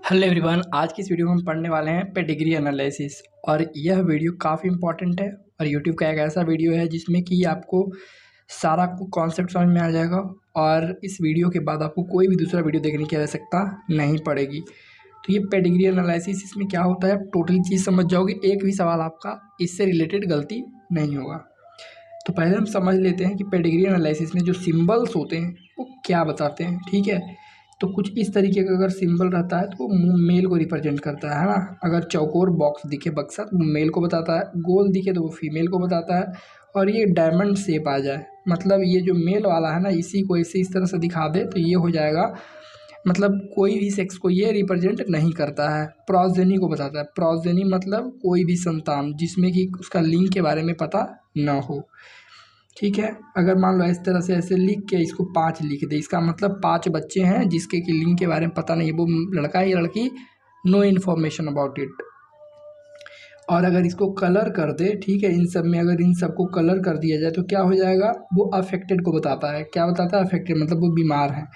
Hello everyone, आज की इस वीडियो में हम पढ़ने वाले हैं पेडिग्री एनालिसिस। और यह वीडियो काफ़ी इंपॉर्टेंट है और यूट्यूब का एक ऐसा वीडियो है जिसमें कि आपको सारा कॉन्सेप्ट समझ में आ जाएगा और इस वीडियो के बाद आपको कोई भी दूसरा वीडियो देखने की आवश्यकता नहीं पड़ेगी। तो ये पेडिग्री एनालिसिस, इसमें क्या होता है आप टोटल चीज़ समझ जाओगे, एक भी सवाल आपका इससे रिलेटेड गलती नहीं होगा। तो पहले हम समझ लेते हैं कि पेडिग्री एनालिसिस में जो सिंबल्स होते हैं वो क्या बताते हैं। ठीक है, तो कुछ इस तरीके का अगर सिंबल रहता है तो वो मेल को रिप्रेजेंट करता है ना। अगर चौकोर बॉक्स दिखे बक्सा तो वो मेल को बताता है, गोल दिखे तो वो फीमेल को बताता है, और ये डायमंड शेप आ जाए मतलब ये जो मेल वाला है ना, इसी को ऐसे इस तरह से दिखा दे तो ये हो जाएगा मतलब कोई भी सेक्स को ये रिप्रेजेंट नहीं करता है। प्रोजेनी को बताता है, प्रोजेनी मतलब कोई भी संतान जिसमें कि उसका लिंग के बारे में पता ना हो। ठीक है, अगर मान लो इस तरह से ऐसे लिख के इसको 5 लिख दे, इसका मतलब 5 बच्चे हैं जिसके कि लिंग के बारे में पता नहीं है, वो लड़का है या लड़की, नो इन्फॉर्मेशन अबाउट इट। और अगर इसको कलर कर दे, ठीक है, इन सब में अगर इन सबको कलर कर दिया जाए तो क्या हो जाएगा, वो अफेक्टेड को बताता है। क्या बताता है? अफेक्टेड मतलब वो बीमार है।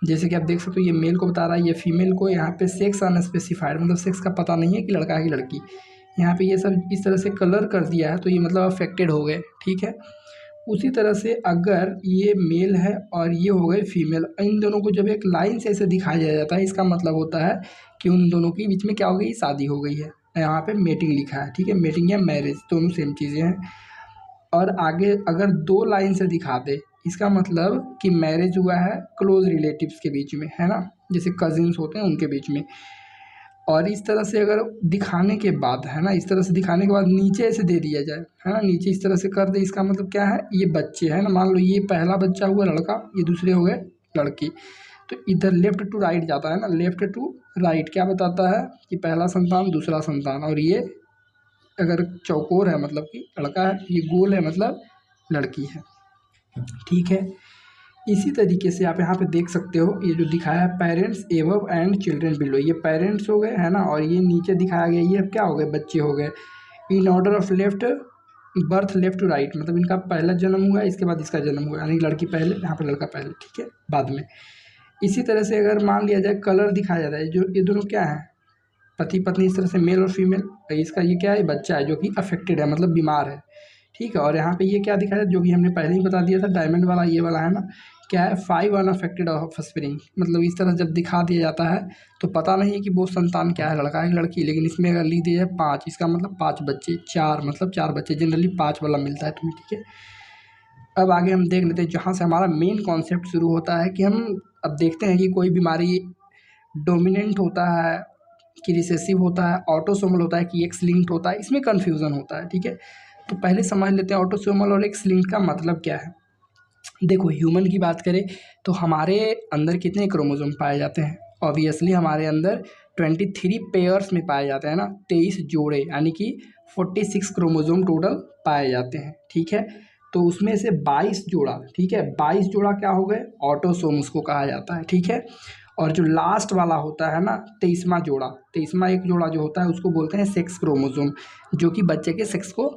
जैसे कि आप देख सकते हो ये मेल को बता रहा है, ये फीमेल को, यहाँ पे सेक्स अनस्पेसिफाइड मतलब सेक्स का पता नहीं है कि लड़का है कि लड़की। यहाँ पे ये सब इस तरह से कलर कर दिया है तो ये मतलब अफेक्टेड हो गए। ठीक है, उसी तरह से अगर ये मेल है और ये हो गए फीमेल, इन दोनों को जब एक लाइन से ऐसे दिखाया जाता है, इसका मतलब होता है कि उन दोनों के बीच में क्या हो गई, शादी हो गई है। यहाँ पे मेटिंग लिखा है, ठीक है, मेटिंग या मैरिज दोनों सेम चीज़ें हैं। और आगे अगर 2 लाइन से दिखा दे, इसका मतलब कि मैरिज हुआ है क्लोज रिलेटिव्स के बीच में, है ना, जैसे कजिन्स होते हैं उनके बीच में। और इस तरह से अगर दिखाने के बाद, है ना, इस तरह से दिखाने के बाद नीचे ऐसे दे दिया जाए, है ना, नीचे इस तरह से कर दे, इसका मतलब क्या है, ये बच्चे हैं ना, मान लो ये पहला बच्चा हुआ लड़का, ये दूसरे हो गए लड़की। तो इधर लेफ्ट टू राइट जाता है ना, लेफ्ट टू राइट क्या बताता है कि पहला संतान दूसरा संतान, और ये अगर चौकोर है मतलब कि लड़का है, ये गोल है मतलब लड़की है। ठीक है, इसी तरीके से आप यहाँ पे देख सकते हो, ये जो दिखाया है parents above and children below, ये पेरेंट्स हो गए, है ना, और ये नीचे दिखाया गया ये क्या हो गए, बच्चे हो गए। In order of left birth left to right मतलब इनका पहला जन्म हुआ इसके बाद इसका जन्म हुआ, यानी लड़की पहले, यहाँ पे लड़का पहले, ठीक है, बाद में। इसी तरह से अगर मान लिया जाए कलर दिखाया जाता है, जो ये दोनों क्या है, पति पत्नी, इस तरह से मेल और फीमेल, इसका ये क्या है, बच्चा है जो कि अफेक्टेड है मतलब बीमार है। ठीक है, और यहाँ पे ये क्या दिखाया है, जो कि हमने पहले ही बता दिया था, डायमंड वाला ये वाला है ना, क्या है, 5 अनअफेक्टेड ऑफ स्प्रिंग मतलब इस तरह जब दिखा दिया जाता है तो पता नहीं है कि वो संतान क्या है, लड़का है कि लड़की, लेकिन इसमें अगर लिख दिया जाए 5, इसका मतलब 5 बच्चे, 4 मतलब 4 बच्चे, जनरली 5 वाला मिलता है तुम्हें। ठीक है, अब आगे हम देख लेते हैं जहाँ से हमारा मेन कॉन्सेप्ट शुरू होता है कि हम अब देखते हैं कि कोई बीमारी डोमिनेंट होता है कि रिसेसिव होता है, ऑटोसोमल होता है कि एक्स लिंक्ड होता है, इसमें कन्फ्यूज़न होता है। ठीक है, तो पहले समझ लेते हैं ऑटोसोमल और एक्स लिंक्ड का मतलब क्या है। देखो, ह्यूमन की बात करें तो हमारे अंदर कितने क्रोमोसोम पाए जाते हैं, ऑब्वियसली हमारे अंदर 23 पेयर्स में पाए जाते हैं ना, 23 जोड़े, यानी कि 46 क्रोमोसोम टोटल पाए जाते हैं। ठीक है, तो उसमें से 22 जोड़ा, ठीक है, 22 जोड़ा क्या हो गए, ऑटोसोम उसको कहा जाता है। ठीक है, और जो लास्ट वाला होता है ना, 23वां जोड़ा, 23वां एक जोड़ा जो होता है उसको बोलते हैं सेक्स क्रोमोसोम, जो कि बच्चे के सेक्स को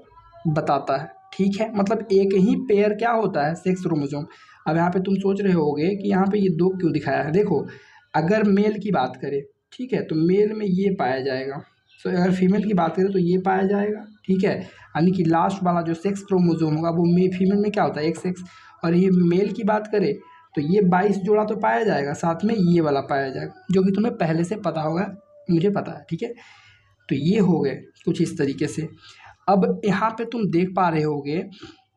बताता है। ठीक है, मतलब एक ही पेयर क्या होता है, सेक्स क्रोमोसोम। अब यहाँ पे तुम सोच रहे होगे कि यहाँ पे ये 2 क्यों दिखाया है। देखो, अगर मेल की बात करें, ठीक है, तो मेल में ये पाया जाएगा, तो अगर फीमेल की बात करें तो ये पाया जाएगा। ठीक है, यानी कि लास्ट वाला जो सेक्स क्रोमोसोम होगा वो फीमेल में क्या होता है, एक्स एक्स। और ये मेल की बात करें तो ये 22 जोड़ा तो पाया जाएगा, साथ में ये वाला पाया जाएगा, जो कि तुम्हें पहले से पता होगा, मुझे पता है। ठीक है, तो ये हो गए कुछ इस तरीके से। अब यहाँ पे तुम देख पा रहे होगे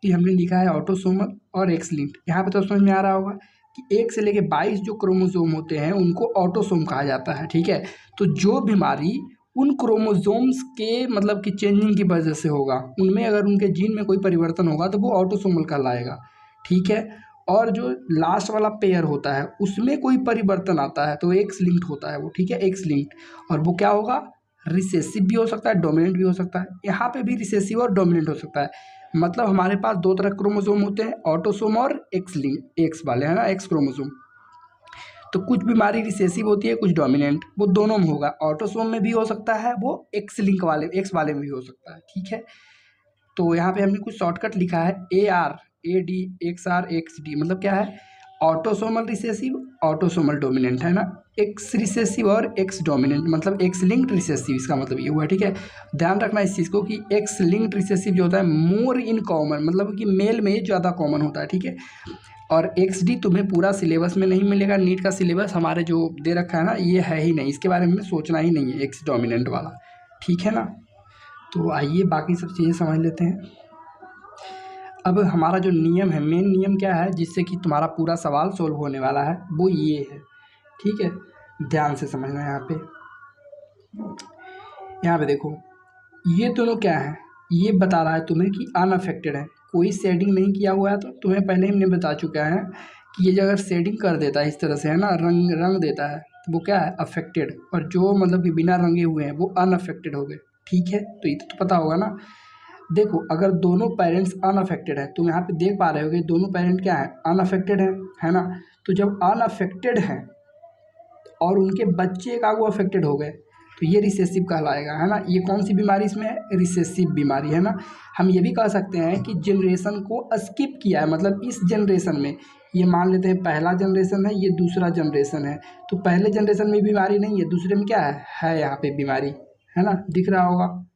कि हमने लिखा है ऑटोसोमल और एक्स लिंक्ड, यहाँ पे तो समझ में आ रहा होगा कि 1 से लेके 22 जो क्रोमोसोम होते हैं उनको ऑटोसोम कहा जाता है। ठीक है, तो जो बीमारी उन क्रोमोसोम्स के मतलब कि चेंजिंग की वजह से होगा, उनमें अगर उनके जीन में कोई परिवर्तन होगा तो वो ऑटोसोमल कहलाएगा। ठीक है, और जो लास्ट वाला पेयर होता है उसमें कोई परिवर्तन आता है तो एक्स लिंक्ड होता है वो। ठीक है, एक्स लिंक्ड, और वो क्या होगा, रिसेसिव भी हो सकता है, डोमिनेंट भी हो सकता है। यहाँ पे भी रिसेसिव और डोमिनेंट हो सकता है, मतलब हमारे पास 2 तरह क्रोमोसोम होते हैं, ऑटोसोम और एक्स लिंक, एक्स वाले, है ना, एक्स क्रोमोसोम। तो कुछ बीमारी रिसेसिव होती है, कुछ डोमिनेंट, वो दोनों में होगा, ऑटोसोम में भी हो सकता है, वो एक्स लिंक वाले, एक्स वाले में भी हो सकता है। ठीक है, तो यहाँ पे हमने कुछ शॉर्टकट लिखा है, AR AD XR XD मतलब क्या है, ऑटोसोमल रिसेसिव, ऑटोसोमल डोमिनेंट, है ना। एक्स रिसेसिव और एक्स डोमिनेंट, मतलब एक्स लिंक्ड रिसेसिव, इसका मतलब ये हुआ, ठीक है। ध्यान रखना इस चीज़ को कि एक्स लिंक्ड रिसेसिव जो होता है मोर इन कॉमन, मतलब कि मेल में ज़्यादा कॉमन होता है, ठीक है। और XD तुम्हें पूरा सिलेबस में नहीं मिलेगा, नीट का सिलेबस हमारे जो दे रखा है ना ये है ही नहीं, इसके बारे में सोचना ही नहीं है एक्स डोमिनेंट वाला, ठीक है ना। तो आइए बाकी सब चीज़ें समझ लेते हैं। अब हमारा जो नियम है, मेन नियम क्या है जिससे कि तुम्हारा पूरा सवाल सोल्व होने वाला है, वो ये है, ठीक है। ध्यान से समझना। यहाँ पे देखो, ये दोनों क्या है, ये बता रहा है तुम्हें कि अनअफेक्टेड है, कोई शेडिंग नहीं किया हुआ है। तो तुम्हें पहले ही हमने बता चुका है कि ये अगर शेडिंग कर देता है इस तरह से, है ना, रंग देता है, तो वो क्या है, अफेक्टेड। और जो मतलब कि बिना रंगे हुए हैं वो अनअफेक्टेड हो गए, ठीक है। तो ये तो पता होगा ना। देखो, अगर दोनों पेरेंट्स अनअफेक्टेड है, तुम यहाँ पे देख पा रहे होगे दोनों पेरेंट क्या है, अनअफेक्टेड है ना। तो जब अनअफेक्टेड है और उनके बच्चे का वो अफेक्टेड हो गए तो ये रिसेसिव कहलाएगा, है ना। ये कौन सी बीमारी इसमें है, रिसेसिव बीमारी, है ना। हम ये भी कह सकते हैं कि जनरेशन को स्किप किया है, मतलब इस जनरेशन में, ये मान लेते हैं पहला जनरेशन है, ये दूसरा जनरेशन है, तो पहले जनरेशन में बीमारी नहीं है, दूसरे में क्या है यहाँ पे बीमारी, है ना, दिख रहा होगा।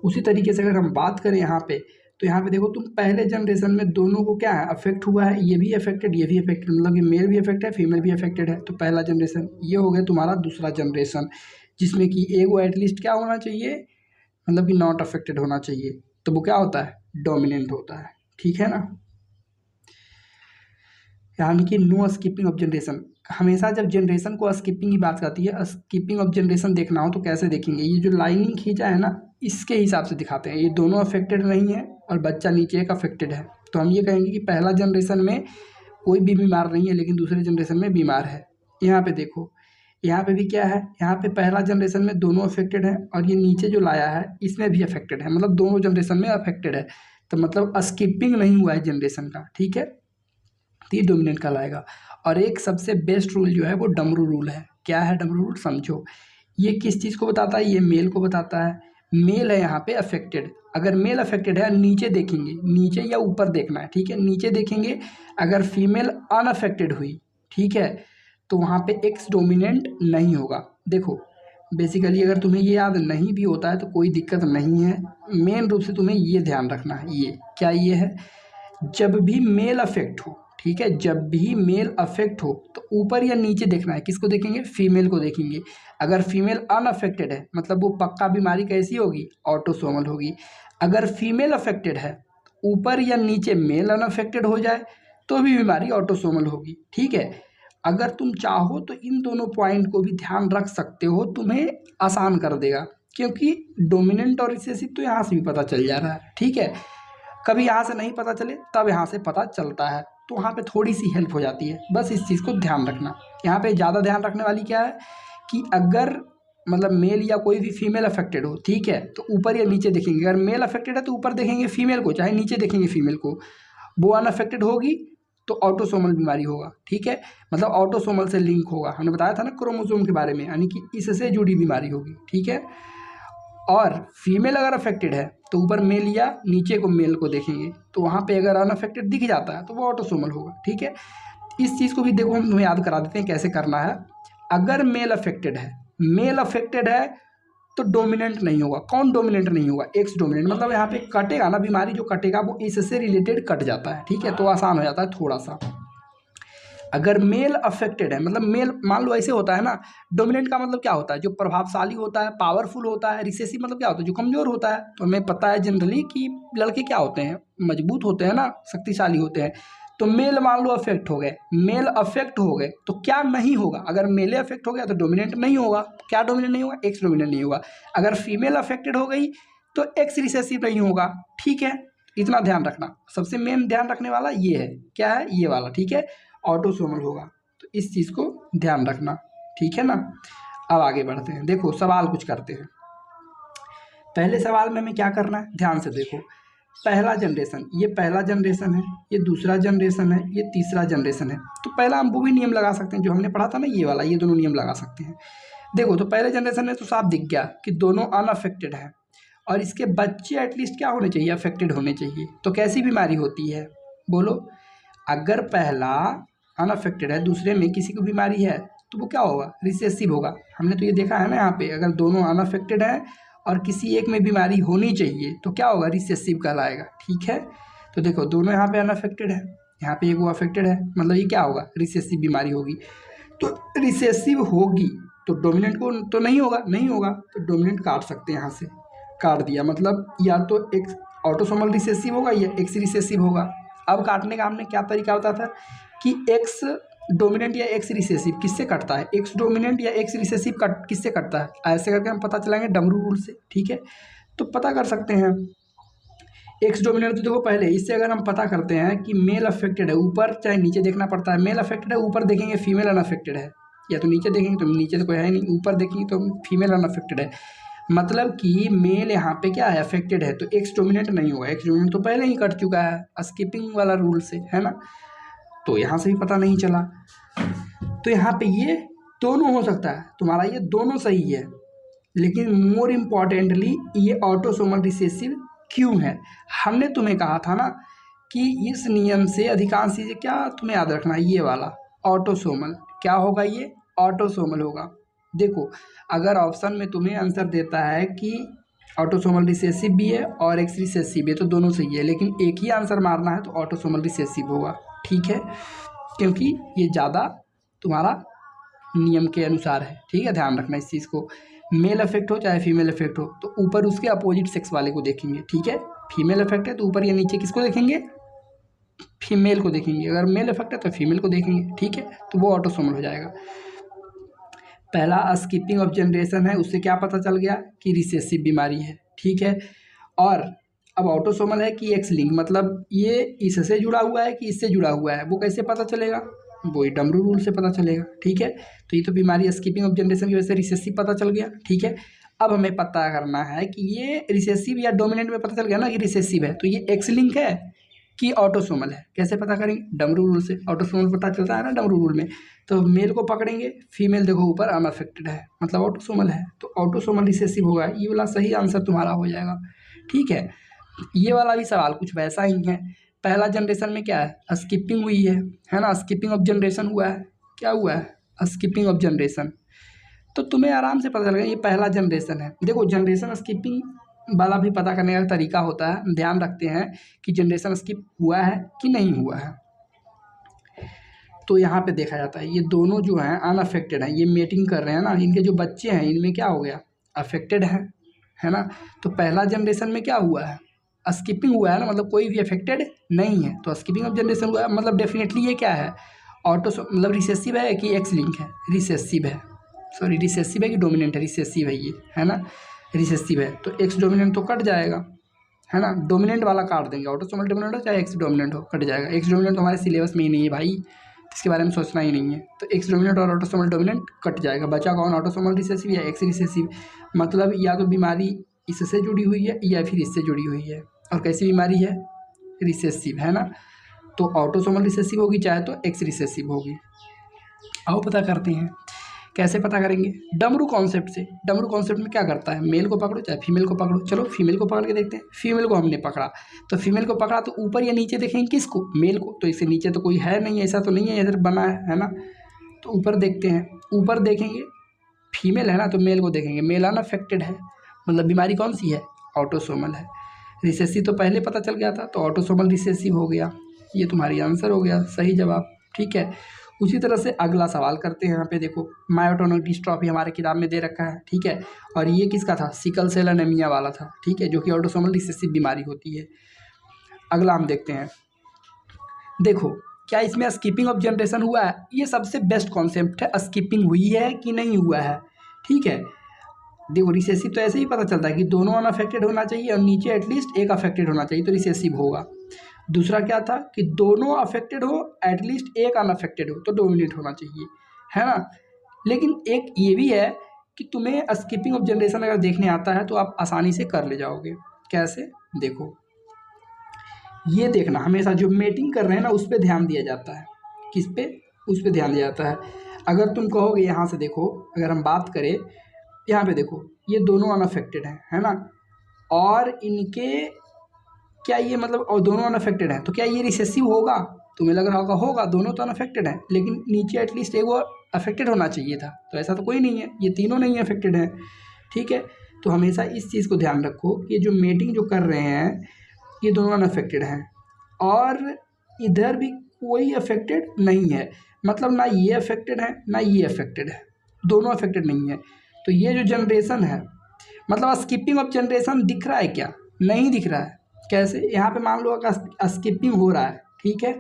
उसी तरीके से अगर हम बात करें यहाँ पे, तो यहाँ पे देखो तुम पहले जनरेशन में दोनों को क्या है, अफेक्ट हुआ है, ये भी अफेक्टेड, ये भी अफेक्टेड, मतलब कि मेल भी अफेक्टेड है, फीमेल भी अफेक्टेड है। तो पहला जनरेशन ये हो गया तुम्हारा दूसरा जनरेशन, जिसमें कि एगो एटलीस्ट क्या होना चाहिए, मतलब कि नॉट अफेक्टेड होना चाहिए, तो वो क्या होता है, डोमिनेंट होता है, ठीक है ना। यानी कि नो स्किपिंग ऑफ जनरेशन। हमेशा जब जनरेशन को स्किपिंग की बात आती है, स्किपिंग ऑफ जनरेशन देखना हो तो कैसे देखेंगे, ये जो लाइनिंग खींचा है ना इसके हिसाब से दिखाते हैं। ये दोनों अफेक्टेड नहीं है और बच्चा नीचे एक अफेक्टेड है, तो हम ये कहेंगे कि पहला जनरेशन में कोई भी बीमार नहीं है लेकिन दूसरे जनरेशन में बीमार है। यहाँ पे देखो, यहाँ पे भी क्या है, यहाँ पे पहला जनरेशन में दोनों अफेक्टेड है और ये नीचे जो लाया है इसमें भी अफेक्टेड है, मतलब दोनों जनरेशन में अफेक्टेड है, तो मतलब स्किपिंग नहीं हुआ है जनरेशन का, ठीक है। तो ये डोमिनेंट कहलाएगा। और एक सबसे बेस्ट रूल जो है वो डमरू रूल है। क्या है डमरू रूल, समझो। ये किस चीज़ को बताता है, ये मेल को बताता है। मेल है यहाँ पे अफेक्टेड, अगर मेल अफेक्टेड है नीचे देखेंगे, नीचे या ऊपर देखना है, ठीक है, नीचे देखेंगे। अगर फीमेल अनअफेक्टेड हुई, ठीक है, तो वहाँ पे एक्स डोमिनेंट नहीं होगा। देखो बेसिकली अगर तुम्हें ये याद नहीं भी होता है तो कोई दिक्कत नहीं है, मेन रूप से तुम्हें ये ध्यान रखना है। ये क्या, ये है जब भी मेल अफेक्ट हो, ठीक है, जब भी मेल अफेक्ट हो तो ऊपर या नीचे देखना है, किसको देखेंगे, फीमेल को देखेंगे। अगर फीमेल अनअफेक्टेड है मतलब वो पक्का बीमारी कैसी होगी, ऑटोसोमल होगी। अगर फीमेल अफेक्टेड है ऊपर या नीचे मेल अनअफेक्टेड हो जाए तो भी बीमारी ऑटोसोमल होगी, ठीक है। अगर तुम चाहो तो इन दोनों पॉइंट को भी ध्यान रख सकते हो, तुम्हें आसान कर देगा, क्योंकि डोमिनेंट और रिसेसिव तो यहाँ से भी पता चल जा रहा है, ठीक है। कभी यहाँ से नहीं पता चले तब यहाँ से पता चलता है, तो वहाँ पे थोड़ी सी हेल्प हो जाती है, बस इस चीज़ को ध्यान रखना। यहाँ पे ज़्यादा ध्यान रखने वाली क्या है कि अगर मतलब मेल या कोई भी फीमेल अफेक्टेड हो, ठीक है, तो ऊपर या नीचे देखेंगे। अगर मेल अफेक्टेड है तो ऊपर देखेंगे फीमेल को, चाहे नीचे देखेंगे फीमेल को। वो अनअफेक्टेड होगी तो ऑटोसोमल बीमारी होगा, ठीक है, मतलब ऑटोसोमल से लिंक होगा। हमने बताया था ना क्रोमोसोम के बारे में, यानी कि इससे जुड़ी बीमारी होगी, ठीक है। और फीमेल अगर अफेक्टेड है तो ऊपर मेल या नीचे को मेल को देखेंगे, तो वहाँ पे अगर अनअफेक्टेड दिख जाता है तो वो ऑटोसोमल होगा, ठीक है। इस चीज़ को भी देखो हम तुम्हें याद करा देते हैं कैसे करना है। अगर मेल अफेक्टेड है तो डोमिनेंट नहीं होगा। कौन डोमिनेंट नहीं होगा, एक्स डोमिनेंट, मतलब यहाँ पे कटेगा ना, बीमारी जो कटेगा वो इससे रिलेटेड कट जाता है, ठीक है, तो आसान हो जाता है थोड़ा सा। अगर मेल अफेक्टेड है मतलब मेल, मान लो ऐसे होता है ना, डोमिनेंट का मतलब क्या होता है, जो प्रभावशाली होता है, पावरफुल होता है। रिसेसिव मतलब क्या होता है, जो कमजोर होता है। तो हमें पता है जनरली कि लड़के क्या होते हैं, मजबूत होते हैं ना, शक्तिशाली होते हैं। तो मेल मान लो अफेक्ट हो गए, मेल अफेक्ट हो गए तो क्या नहीं होगा, अगर मेले अफेक्ट हो गया तो डोमिनेंट नहीं होगा। क्या डोमिनेंट नहीं होगा, एक्स डोमिनेंट नहीं होगा। अगर फीमेल अफेक्टेड हो गई तो एक्स रिसेसिव नहीं होगा, ठीक है। इतना ध्यान रखना, सबसे मेन ध्यान रखने वाला ये है, क्या है, ये वाला, ठीक है, ऑटोसोमल होगा। तो इस चीज़ को ध्यान रखना, ठीक है ना। अब आगे बढ़ते हैं, देखो सवाल कुछ करते हैं। पहले सवाल में हमें क्या करना है, ध्यान से देखो। पहला जनरेशन, ये पहला जनरेशन है, ये दूसरा जनरेशन है, ये तीसरा जनरेशन है। तो पहला हम वो भी नियम लगा सकते हैं जो हमने पढ़ा था ना, ये वाला, ये दोनों नियम लगा सकते हैं। देखो तो पहले जनरेशन में तो साफ दिख गया कि दोनों अनअफेक्टेड हैं और इसके बच्चे एटलीस्ट क्या होने चाहिए, अफेक्टेड होने चाहिए। तो कैसी बीमारी होती है बोलो, अगर पहला अनअफेक्टेड है, दूसरे में किसी को बीमारी है, तो वो क्या होगा, रिसेसिव होगा। हमने तो ये देखा है ना यहाँ पे, अगर दोनों अनअफेक्टेड है और किसी एक में बीमारी होनी चाहिए तो क्या होगा, रिसेसिव कहलाएगा। ठीक है, तो देखो दोनों यहाँ पे अनअफेक्टेड है, यहाँ पे एक वो अफेक्टेड है, मतलब ये क्या होगा, रिसेसिव बीमारी होगी। तो रिसेसिव होगी तो डोमिनेंट को तो नहीं होगा, नहीं होगा तो डोमिनेंट काट सकते हैं, यहाँ से काट दिया, मतलब या तो एक्स ऑटोसोमल रिसेसिव होगा या एक्स रिसेसिव होगा। अब काटने का हमने क्या तरीका होता था कि एक्स डोमिनेंट या एक्स रिसेसिव किससे कटता है, एक्स डोमिनेंट या एक्स रिसेसिव कट किससे कटता है, ऐसे करके हम पता चलाएंगे डमरू रूल से। ठीक है, तो पता कर सकते हैं एक्स डोमिनेंट। तो देखो पहले इससे अगर हम पता करते हैं कि मेल अफेक्टेड है, ऊपर चाहे नीचे देखना पड़ता है, मेल अफेक्टेड है ऊपर देखेंगे, फीमेल अनअफेक्टेड है, या तो नीचे देखेंगे तो नीचे तो कोई है नहीं, ऊपर देखेंगे तो फीमेल अनअफेक्टेड है, मतलब कि मेल यहाँ पे क्या है, अफेक्टेड है, तो एक्स डोमिनेंट नहीं होगा, एक्स डोमिनेंट तो पहले ही कट चुका है स्किपिंग वाला रूल से, है ना, तो यहाँ से भी पता नहीं चला। तो यहाँ पे ये दोनों हो सकता है, तुम्हारा ये दोनों सही है, लेकिन मोर इम्पॉर्टेंटली ये ऑटोसोमल रिसेसिव क्यों है। हमने तुम्हें कहा था ना कि इस नियम से अधिकांश चीज़ें क्या तुम्हें याद रखना है, ये वाला ऑटोसोमल क्या होगा, ये ऑटोसोमल होगा। देखो अगर ऑप्शन में तुम्हें आंसर देता है कि ऑटोसोमल रिसेसिव भी है और एक्स रिसेसिव भी है, तो दोनों सही है, लेकिन एक ही आंसर मारना है तो ऑटोसोमल रिसेसिव होगा। ठीक है, क्योंकि ये ज़्यादा तुम्हारा नियम के अनुसार है। ठीक है, ध्यान रखना इस चीज़ को, मेल अफेक्ट हो चाहे फीमेल अफेक्ट हो तो ऊपर उसके अपोजिट सेक्स वाले को देखेंगे। ठीक है, फीमेल अफेक्ट है तो ऊपर या नीचे किसको देखेंगे, फीमेल को देखेंगे, अगर मेल अफेक्ट है तो फीमेल को देखेंगे। ठीक है, तो वो ऑटोसोमल हो जाएगा। पहला स्किपिंग ऑफ जनरेशन है, उससे क्या पता चल गया कि रिसेसिव बीमारी है। ठीक है, और अब ऑटोसोमल है कि एक्स लिंक, मतलब ये इससे जुड़ा हुआ है कि इससे जुड़ा हुआ है, वो कैसे पता चलेगा, वो डमरू रूल से पता चलेगा। ठीक है, तो ये तो बीमारी स्किपिंग ऑफ जनरेशन की वजह से रिसेसिव पता चल गया। ठीक है, अब हमें पता करना है कि ये रिसेसिव या डोमिनेंट में पता चल गया ना कि रिसेसिव है, तो ये एक्स लिंक है कि ऑटोसोमल है, कैसे पता करेंगे, डमरू रूल से। ऑटोसोमल पता चलता है ना डमरू रूल में, तो मेल को पकड़ेंगे, फीमेल देखो ऊपर अनअफेक्टेड है, मतलब ऑटोसोमल है, तो ऑटोसोमल रिसेसिव होगा, ये वाला सही आंसर तुम्हारा हो जाएगा। ठीक है, ये वाला भी सवाल कुछ वैसा ही है। पहला जनरेशन में क्या है, स्किपिंग हुई है ना, स्किपिंग ऑफ जनरेशन हुआ है, क्या हुआ है, स्किपिंग ऑफ जनरेशन, तो तुम्हें आराम से पता चलेगा ये पहला जनरेशन है। देखो जनरेशन स्किपिंग वाला भी पता करने का तरीका होता है, ध्यान रखते हैं कि जनरेशन स्किप हुआ है कि नहीं हुआ है। तो यहाँ पे देखा जाता है ये दोनों जो हैं अनअफेक्टेड हैं, ये मेटिंग कर रहे हैं ना, इनके जो बच्चे हैं इनमें क्या हो गया, अफेक्टेड है ना। तो पहला जनरेशन में क्या हुआ है, स्किपिंग हुआ है ना, मतलब कोई भी अफेक्टेड नहीं है, तो स्किपिंग ऑफ जनरेशन हुआ है, मतलब डेफिनेटली ये क्या है, मतलब रिसेसिव है कि एक्स लिंक है, रिसेसिव है, सॉरी रिसेसिव है कि डोमिनेंट है, रिसेसिव है ये, है ना, रिसेसिव है, तो एक्स डोमिनेंट तो कट जाएगा, है ना, डोमिनेंट वाला काट देंगे, ऑटोसोमल डोमिनेंट हो चाहे एक्स डोमिनेंट हो कट जाएगा। एक्स डोमिनेंट तो हमारे सिलेबस में ही नहीं है भाई, इसके बारे में सोचना ही नहीं है, तो एक्स डोमिनेंट और ऑटोसोमल डोमिनेंट कट जाएगा, बचा कौन, ऑटोसोमल रिसेसिव या एक्स रिसेसिव, मतलब या तो बीमारी इससे जुड़ी हुई है या फिर इससे जुड़ी हुई है, और कैसी बीमारी है, रिसेसिव, है ना, तो ऑटोसोमल रिसेसिव होगी चाहे तो एक्स रिसेसिव होगी। आओ पता करते हैं, कैसे पता करेंगे, डमरू कॉन्सेप्ट से। डमरू कॉन्सेप्ट में क्या करता है, मेल को पकड़ो चाहे फीमेल को पकड़ो, चलो फीमेल को पकड़ के देखते हैं। फीमेल को हमने पकड़ा, तो फीमेल को पकड़ा तो ऊपर या नीचे देखेंगे किसको, मेल को, तो इससे नीचे तो कोई है नहीं, ऐसा तो नहीं है इधर बना है ना, तो ऊपर देखते हैं, ऊपर देखेंगे फीमेल है ना, तो मेल को देखेंगे, मेल अनअफेक्टेड है, मतलब बीमारी कौन सी है, ऑटोसोमल है। रिसेसिव तो पहले पता चल गया था, तो ऑटोसोमल रिसेसिव हो गया, ये तुम्हारी आंसर हो गया, सही जवाब। ठीक है, उसी तरह से अगला सवाल करते हैं। यहाँ पे देखो मायोटोनिक डिस्ट्रॉफी हमारे किताब में दे रखा है। ठीक है, और ये किसका था, सिकल सेल एनीमिया वाला था। ठीक है, जो कि ऑटोसोमल रिसेसिव बीमारी होती है। अगला हम देखते हैं, देखो क्या इसमें स्किपिंग ऑफ जनरेशन हुआ है, ये सबसे बेस्ट कॉन्सेप्ट है, स्किपिंग हुई है कि नहीं हुआ है। ठीक है, देखो रिसेसिव तो ऐसे ही पता चलता है कि दोनों अनअफेक्टेड होना चाहिए और नीचे एटलीस्ट एक अफेक्टेड होना चाहिए, तो रिसेसिव होगा। दूसरा क्या था कि दोनों अफेक्टेड हो, एटलीस्ट एक अनअफेक्टेड हो, तो डोमिनेट होना चाहिए, है ना। लेकिन एक ये भी है कि तुम्हें स्किपिंग ऑफ जनरेशन अगर देखने आता है तो आप आसानी से कर ले जाओगे। कैसे, देखो ये देखना, हमेशा जो मेटिंग कर रहे हैं ना उस पर ध्यान दिया जाता है, किस पे, उस पर ध्यान दिया जाता है। अगर तुम कहोगे यहाँ से देखो, अगर हम बात करें यहाँ पे देखो, ये दोनों अनअफेक्टेड हैं, है ना, और इनके क्या ये मतलब, और दोनों अनअफेक्टेड हैं, तो क्या ये रिसेसिव होगा, तुम्हें लग रहा होगा दोनों तो अनअफेक्टेड हैं, लेकिन नीचे एटलीस्ट एक वो अफेक्टेड होना चाहिए था, तो ऐसा तो कोई नहीं है, ये तीनों नहीं अफेक्टेड हैं। ठीक है, तो हमेशा इस चीज़ को ध्यान रखो कि जो मेटिंग जो कर रहे हैं ये दोनों अनअफेक्टेड हैं, और इधर भी कोई अफेक्टेड नहीं है, मतलब ना ये अफेक्टेड है ना ये अफेक्टेड है, दोनों अफेक्टेड नहीं है। तो ये जो जनरेशन है, मतलब स्किपिंग ऑफ जनरेशन दिख रहा है क्या? नहीं दिख रहा है। कैसे? यहाँ पे मान लो अगर स्किपिंग हो रहा है, ठीक है,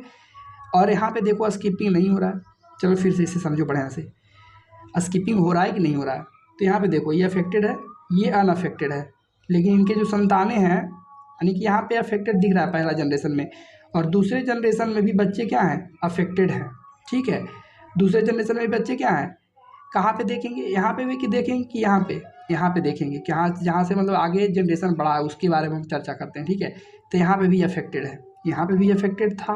और यहाँ पे देखो स्किपिंग नहीं हो रहा है। चलो फिर से इसे समझो बढ़िया से, स्किपिंग हो रहा है कि नहीं हो रहा है। तो यहाँ पे देखो ये अफेक्टेड है, ये अनअफेक्टेड है, लेकिन इनके जो संतानें हैं, यानी कि यहाँ पे अफेक्टेड दिख रहा है पहला जनरेशन में, और दूसरे जनरेशन में भी बच्चे क्या हैं? अफेक्टेड हैं। ठीक है, दूसरे जनरेशन में भी बच्चे क्या हैं? कहाँ पे देखेंगे? यहाँ पे भी कि देखेंगे कि यहाँ पे देखेंगे कि हाँ, जहाँ से मतलब आगे जनरेशन बढ़ा है उसके बारे में हम चर्चा करते हैं। ठीक है, तो यहाँ पे भी अफेक्टेड है, यहाँ पे भी अफेक्टेड था,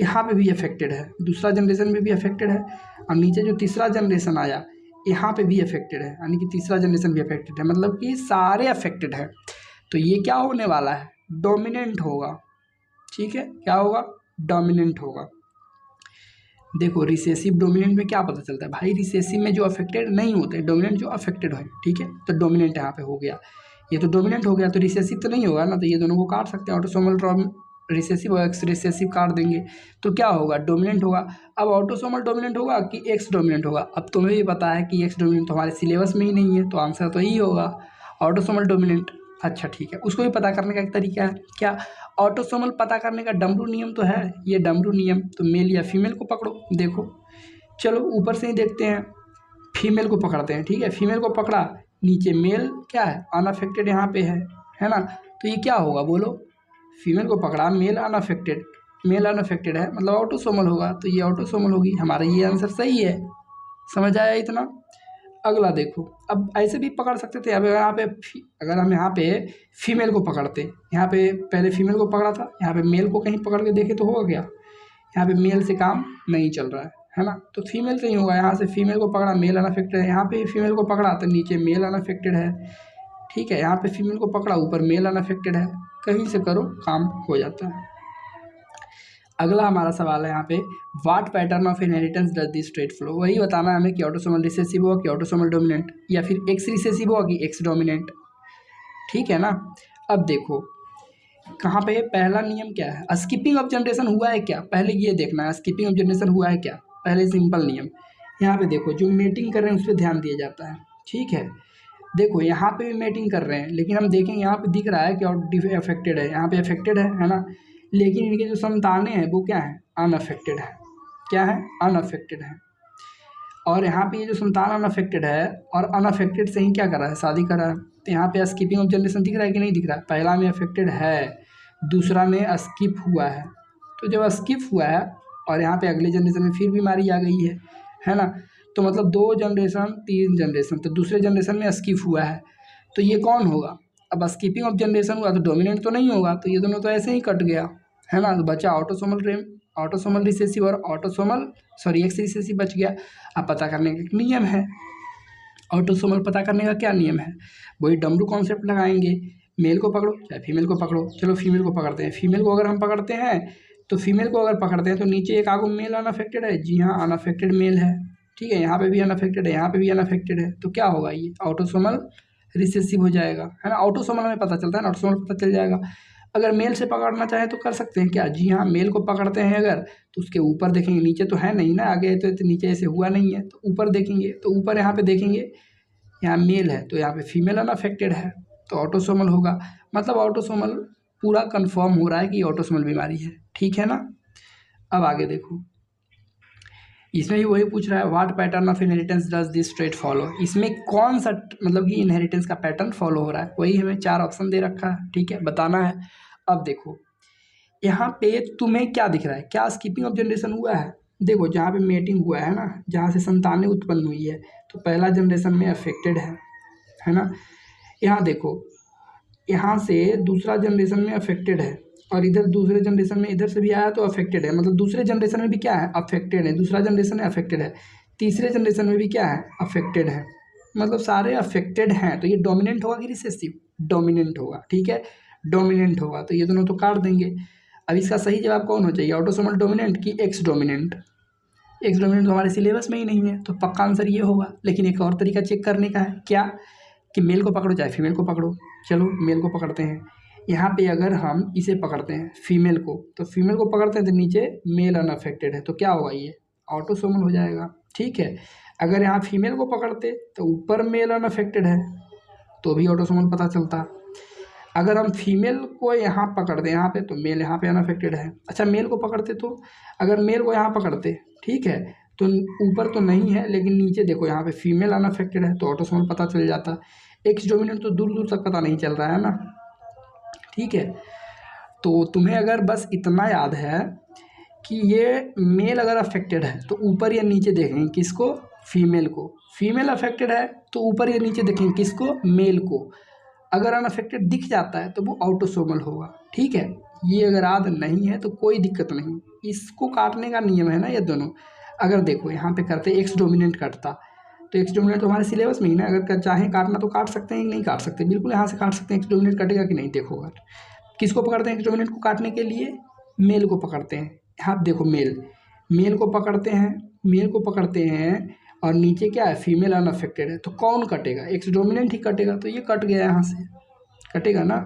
यहाँ पे भी अफेक्टेड है, दूसरा जनरेशन में भी अफेक्टेड है, और नीचे जो तीसरा जनरेशन आया यहाँ पे भी अफेक्टेड है, यानी कि तीसरा जनरेशन भी अफेक्टेड है, मतलब कि सारे अफेक्टेड है। तो ये क्या होने वाला है? डोमिनेंट होगा। ठीक है, क्या होगा? डोमिनेंट होगा। देखो रिसेसिव डोमिनेंट में क्या पता चलता है भाई? रिसेसिव में जो अफेक्टेड नहीं होते, डोमिनेंट जो अफेक्टेड है। ठीक है, तो डोमिनेंट यहाँ पे हो गया, ये तो डोमिनेंट हो गया, तो रिसेसिव तो नहीं होगा ना, तो ये दोनों को काट सकते हैं, ऑटोसोमल रिसेसिव और एक्स रिसेसिव काट देंगे, तो क्या होगा? डोमिनेंट होगा। अब ऑटोसोमल डोमिनेंट होगा कि एक्स डोमिनेंट होगा? अब तुम्हें भी पता है कि एक्स डोमिनेंट तो हमारे सिलेबस में ही नहीं है, तो आंसर तो यही होगा, ऑटोसोमल डोमिनेंट। अच्छा ठीक है, उसको भी पता करने का एक तरीका है, क्या? ऑटोसोमल पता करने का डमरू नियम तो है, ये डमरू नियम। तो मेल या फीमेल को पकड़ो, देखो चलो ऊपर से ही देखते हैं, फीमेल को पकड़ते हैं। ठीक है, फीमेल को पकड़ा, नीचे मेल क्या है? अनअफेक्टेड यहाँ पे है ना, तो ये क्या होगा बोलो? फीमेल को पकड़ा, मेल अनअफेक्टेड, मेल अनअफेक्टेड है, मतलब ऑटोसोमल होगा, तो ये ऑटोसोमल होगी। हमारा ये आंसर सही है, समझ आया इतना? अगला देखो, अब ऐसे भी पकड़ सकते थे। अब यहाँ पे अगर हम यहाँ पे फीमेल को पकड़ते, यहाँ पे पहले फीमेल को पकड़ा था, यहाँ पे मेल को कहीं पकड़ के देखे तो होगा क्या? यहाँ पे मेल से काम नहीं चल रहा है ना, तो फीमेल से ही होगा। यहाँ से फीमेल को पकड़ा, मेल अनअफेक्टेड है, यहाँ पे फीमेल को पकड़ा तो नीचे मेल अनअफेक्टेड है। ठीक है, यहाँ पे फीमेल को पकड़ा, ऊपर मेल अनअफेक्टेड है, कहीं से करो काम हो जाता है। अगला हमारा सवाल है यहाँ पे, what pattern of inheritance does this trait follow? वही बताना है हमें कि ऑटोसोमल रिसेसिव होगा कि ऑटोसोमल डोमिनेंट, या फिर एक्स रिसेसिव होगा कि एक्स डोमिनेंट। ठीक है ना, अब देखो कहाँ पे पहला नियम क्या है? स्किपिंग ऑफ जनरेशन हुआ है क्या? पहले ये देखना है स्किपिंग ऑफ जनरेशन हुआ है क्या, पहले सिंपल नियम। यहाँ पे देखो जो मेटिंग कर रहे हैं उस पर ध्यान दिया जाता है। ठीक है, देखो यहाँ पे भी मेटिंग कर रहे हैं, लेकिन हम देखेंगे यहाँ पे दिख रहा है कि अफेक्टेड है, यहाँ पे अफेक्टेड है ना, लेकिन इनके जो संतानें हैं वो क्या है? अनअफेक्टेड है। क्या है? अनअफेक्टेड है। और यहाँ पे ये जो संतान अनअफेक्टेड है, और अनअफेक्टेड से ही क्या कर रहा है? शादी कर रहा है। तो यहाँ पे स्किपिंग ऑफ जनरेशन दिख रहा है कि नहीं दिख रहा है? पहला में अफेक्टेड है, दूसरा में स्किप हुआ है। तो जब स्किप हुआ है और यहाँ पे अगले जनरेशन में फिर बीमारी आ गई है ना, तो मतलब 2 जनरेशन 3 जनरेशन, तो दूसरे जनरेशन में स्किप हुआ है, तो ये कौन होगा? अब स्किपिंग ऑफ जनरेशन हुआ तो डोमिनेंट तो नहीं होगा, तो ये दोनों तो ऐसे ही कट गया, है ना, तो बचा ऑटोसोमल रिसेसिव और एक्स रिसेसिव बच गया। अब पता करने का एक नियम है, ऑटोसोमल पता करने का क्या नियम है? वही डमरू कॉन्सेप्ट लगाएंगे, मेल को पकड़ो चाहे फीमेल को पकड़ो। चलो फीमेल को पकड़ते हैं, फीमेल को अगर हम पकड़ते हैं तो फीमेल को अगर पकड़ते हैं तो नीचे एक आगो मेल अनअफेक्टेड है, जी हाँ अनअफेक्टेड मेल है। ठीक है, यहाँ पे भी अनअफेक्टेड है, यहाँ पे भी अनअफेक्टेड है, तो क्या होगा? ये ऑटोसोमल रिसेसिव हो जाएगा, है ना। ऑटोसोमल हमें पता चलता है ना, ऑटोसोमल पता चल जाएगा। अगर मेल से पकड़ना चाहे तो कर सकते हैं क्या? जी हाँ, मेल को पकड़ते हैं अगर तो उसके ऊपर देखेंगे, नीचे तो है नहीं ना, आगे तो नीचे ऐसे हुआ नहीं है, तो ऊपर देखेंगे, तो ऊपर यहाँ पे देखेंगे यहाँ मेल है तो यहाँ पे फीमेल अनअफेक्टेड है, तो ऑटोसोमल होगा। मतलब ऑटोसोमल पूरा कंफर्म हो रहा है कि ऑटोसोमल बीमारी है। ठीक है ना, अब आगे देखो, इसमें भी वही पूछ रहा है, what pattern of inheritance does this trait follow? इसमें कौन सा मतलब कि इनहेरिटेंस का पैटर्न फॉलो हो रहा है, वही हमें 4 ऑप्शन दे रखा है। ठीक है, बताना है। अब देखो यहाँ पे तुम्हें क्या दिख रहा है, क्या स्किपिंग ऑफ जनरेशन हुआ है? देखो जहाँ पे मेटिंग हुआ है ना, जहाँ से संतानें उत्पन्न हुई है, तो पहला जनरेशन में अफेक्टेड है ना। यहाँ देखो, यहाँ से दूसरा जनरेशन में अफेक्टेड है, और इधर दूसरे जनरेशन में इधर से भी आया तो अफेक्टेड है, मतलब दूसरे जनरेशन में भी क्या है? अफेक्टेड है। दूसरा जनरेशन में अफेक्टेड है, तीसरे जनरेशन में भी क्या है? अफेक्टेड है, मतलब सारे अफेक्टेड हैं। तो ये डोमिनेंट होगा कि रिसेसिव? डोमिनेंट होगा। ठीक है, डोमिनेंट होगा, तो ये दोनों तो काट देंगे। अब इसका सही जवाब कौन हो चाहिए, ऑटोसोमल डोमिनेंट कि एक्स डोमिनेंट। एक्स डोमिनेंट तो हमारे सिलेबस में ही नहीं है, तो पक्का आंसर ये होगा। लेकिन एक और तरीका चेक करने का है, क्या कि मेल को पकड़ो चाहे फीमेल को पकड़ो। चलो मेल को पकड़ते हैं। यहाँ पे अगर हम इसे पकड़ते हैं फीमेल को, तो फीमेल को पकड़ते हैं तो नीचे मेल अनअफेक्टेड है, तो क्या होगा, ये ऑटोसोमल हो जाएगा। ठीक है, अगर यहाँ फीमेल को पकड़ते तो ऊपर मेल अनअफेक्टेड है तो भी ऑटोसोमल पता चलता। अगर हम फीमेल को यहाँ पकड़ दें यहाँ पे, तो मेल यहाँ पे अनअफेक्टेड है। अच्छा मेल को पकड़ते, तो अगर मेल को यहाँ पकड़ते, ठीक है, तो ऊपर तो नहीं है लेकिन नीचे देखो यहाँ पे फीमेल अनअफेक्टेड है, तो ऑटोसोमल पता चल जाता। एक्स डोमिनेंट तो दूर दूर तक पता नहीं चल रहा है ना। ठीक है, तो तुम्हें अगर बस इतना याद है कि ये मेल अगर अफेक्टेड है तो ऊपर या नीचे देखेंगे किसको, फीमेल को। फीमेल अफेक्टेड है तो ऊपर या नीचे देखेंगे किसको, मेल को। अगर अनअफेक्टेड दिख जाता है तो वो ऑटोसोमल होगा। ठीक है, ये अगर याद नहीं है तो कोई दिक्कत नहीं, इसको काटने का नियम है ना ये दोनों। अगर देखो यहाँ पे करते एक्स डोमिनेंट कटता, तो एक्स डोमिनेंट तो हमारे सिलेबस में ही ना, अगर चाहे काटना तो काट सकते हैं, नहीं काट सकते, बिल्कुल यहाँ से काट सकते हैं। एक्स डोमिनेंट कटेगा कि नहीं, देखो अगर किसको पकड़ते हैं एक्स डोमिनेंट को काटने के लिए, मेल को पकड़ते हैं। यहाँ देखो मेल को पकड़ते हैं, मेल को पकड़ते हैं और नीचे क्या है, फीमेल अनअफेक्टेड है, तो कौन कटेगा, एक्स डोमिनेंट ही कटेगा। तो ये कट गया, यहाँ से कटेगा ना।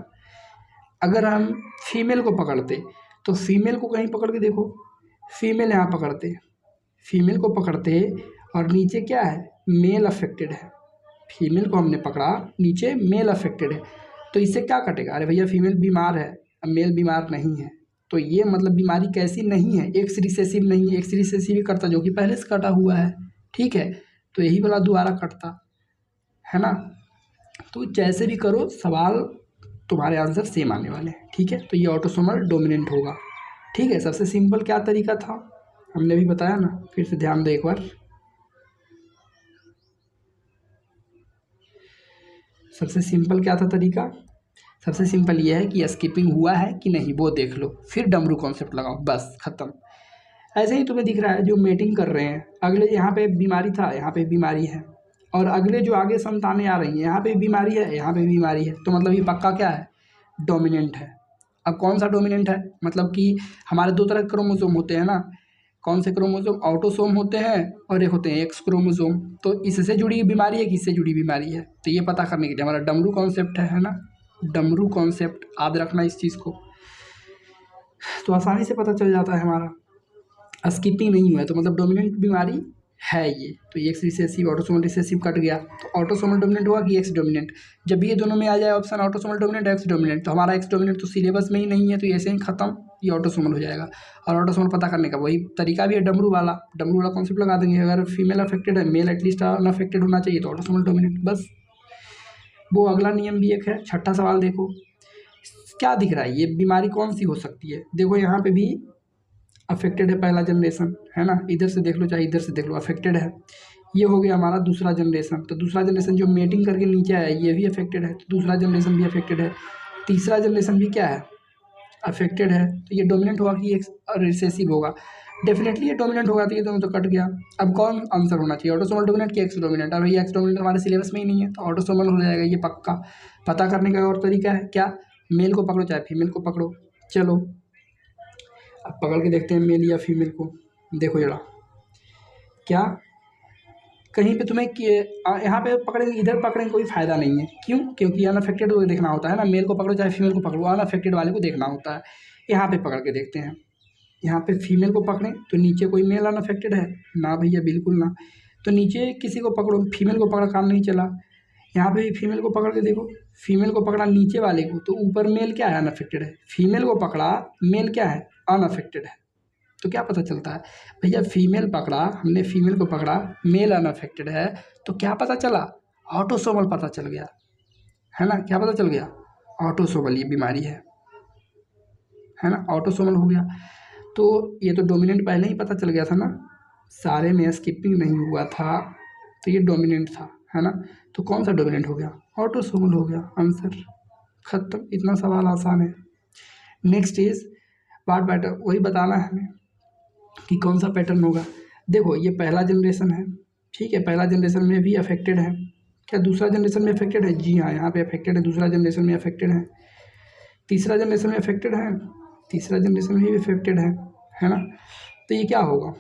अगर हम फीमेल को पकड़ते तो फीमेल को कहीं पकड़ के देखो, फीमेल यहाँ पकड़ते, फीमेल को पकड़ते और नीचे क्या है, मेल अफेक्टेड है। फीमेल को हमने पकड़ा, नीचे मेल अफेक्टेड है, तो इससे क्या कटेगा, अरे भैया फीमेल बीमार है, अब मेल बीमार नहीं है, तो ये मतलब बीमारी कैसी नहीं है, एक्स रिसेसिव नहीं है। एक्स रिसेसिव ही करता जो कि पहले से कटा हुआ है। ठीक है, तो यही वाला दोबारा कटता है ना। तो जैसे भी करो सवाल तुम्हारे आंसर सेम आने वाले हैं। ठीक है, तो ये ऑटोसोमल डोमिनेंट होगा। ठीक है, सबसे सिंपल क्या तरीका था हमने भी बताया ना, फिर से ध्यान दो एक बार। सबसे सिंपल क्या था तरीका, सबसे सिंपल ये है कि स्किपिंग हुआ है कि नहीं वो देख लो, फिर डमरू कॉन्सेप्ट लगाओ, बस खत्म। ऐसे ही तुम्हें दिख रहा है जो मेटिंग कर रहे हैं, अगले यहाँ पे बीमारी था, यहाँ पे बीमारी है, और अगले जो आगे संतानें आ रही हैं यहाँ पे बीमारी है, यहाँ पे बीमारी है, तो मतलब ये पक्का क्या है, डोमिनेंट है। अब कौन सा डोमिनेंट है, मतलब कि हमारे दो तरह के क्रोमोसोम होते हैं ना, कौन से क्रोमोसोम, ऑटोसोम होते हैं और एक होते हैं एक्स क्रोमोसोम। तो इससे जुड़ी बीमारी है कि इससे जुड़ी बीमारी है, तो ये पता करने के लिए हमारा डमरू कॉन्सेप्ट है ना, डमरू कॉन्सेप्ट याद रखना इस चीज़ को, तो आसानी से पता चल जाता है हमारा। स्किपिंग नहीं हुआ है तो मतलब डोमिनेंट बीमारी है ये, तो x recessive autosomal recessive cut गया, तो ऑटोसोमल डोमिनेंट हुआ कि एक्स डोमिनेंट। जब भी ये दोनों में आ जाए option autosomal dominant x dominant, तो हमारा एक्स डोमिनेंट तो सिलेबस में ही नहीं है, तो ऐसे ही खत्म, ये ऑटोसोमल हो जाएगा। और ऑटोसोमल पता करने का वही तरीका भी है, डमरू वाला कॉन्सेप्ट लगा देंगे। अगर फीमेल अफेक्टेड है, मेल एटलीस्ट अनअफेक्टेड होना चाहिए, तो ऑटोसोमल डोमिनेंट, बस। वो अगला नियम भी एक है। छठा सवाल देखो क्या दिख रहा है, ये बीमारी कौन सी हो सकती है, देखो यहाँ पे भी अफेक्टेड है पहला जनरेशन, है ना, इधर से देख लो चाहे इधर से देख लो, अफेक्टेड है। ये हो गया हमारा दूसरा जनरेशन, तो दूसरा जनरेशन जो मेटिंग करके नीचे आया ये भी अफेक्टेड है, तो दूसरा जनरेशन भी अफेक्टेड है। तीसरा जनरेशन भी क्या है, अफेक्टेड है, तो ये डोमिनेंट होगा कि एक रिसेसिव होगा, डेफिनेटली ये डोमिनेंट होगा, तो ये दोनों तो कट गया। अब कौन आंसर होना चाहिए, ऑटोसोमल डोमिनेंट कि एक्स डोमिनेंट। अब ये एक्स डोमिनेंट हमारे सिलेबस में ही नहीं है, तो ऑटोसोमल हो जाएगा ये पक्का। पता करने का और तरीका है क्या, मेल को पकड़ो चाहे फीमेल को पकड़ो। चलो अब पकड़ के देखते हैं मेल या फीमेल को, देखो जरा क्या कहीं पे तुम्हें यहाँ पे पकड़ेंगे, इधर पकड़ेंगे कोई फ़ायदा नहीं है, क्यों, क्योंकि अनअफेक्टेड को देखना होता है ना, मेल को पकड़ो चाहे फीमेल को पकड़ो, अनअफेक्टेड वाले को देखना होता है। यहाँ पे पकड़ के देखते हैं, यहाँ पे फीमेल को पकड़ें तो नीचे कोई मेल अनअफेक्टेड है ना, भैया बिल्कुल ना, तो नीचे किसी को पकड़ो, फीमेल को पकड़ा काम नहीं चला। यहाँ पे भी फीमेल को पकड़ के देखो, फीमेल को पकड़ा नीचे वाले को, तो ऊपर मेल क्या है, अनअफेक्टेड है। फीमेल को पकड़ा, मेल क्या है, अनअफेक्टेड है, तो क्या पता चलता है भैया, फीमेल पकड़ा हमने, फीमेल को पकड़ा, मेल अनअफेक्टेड है, तो क्या पता चला, ऑटोसोमल पता चल गया, है ना, क्या पता चल गया, ऑटोसोमल ये बीमारी है ना, ऑटोसोमल हो गया। तो ये तो डोमिनेंट पहले ही पता चल गया था ना, सारे में स्किपिंग नहीं हुआ था, तो ये डोमिनेंट था, है ना, तो कौन सा डोमिनेंट हो गया, ऑटोसोमल हो गया, आंसर खत्म। इतना सवाल आसान है। नेक्स्ट इज व्हाट पैटर्न, वही बताना है हमें कि कौन सा पैटर्न होगा। देखो ये पहला जनरेशन है, ठीक है, पहला जनरेशन में भी अफेक्टेड है, क्या दूसरा जनरेशन में अफेक्टेड है, जी हाँ यहाँ पे अफेक्टेड है, दूसरा जनरेशन में अफेक्टेड है। तीसरा जनरेशन में अफेक्टेड है, तीसरा जनरेशन भी अफेक्टेड है ना। तो ये क्या होगा,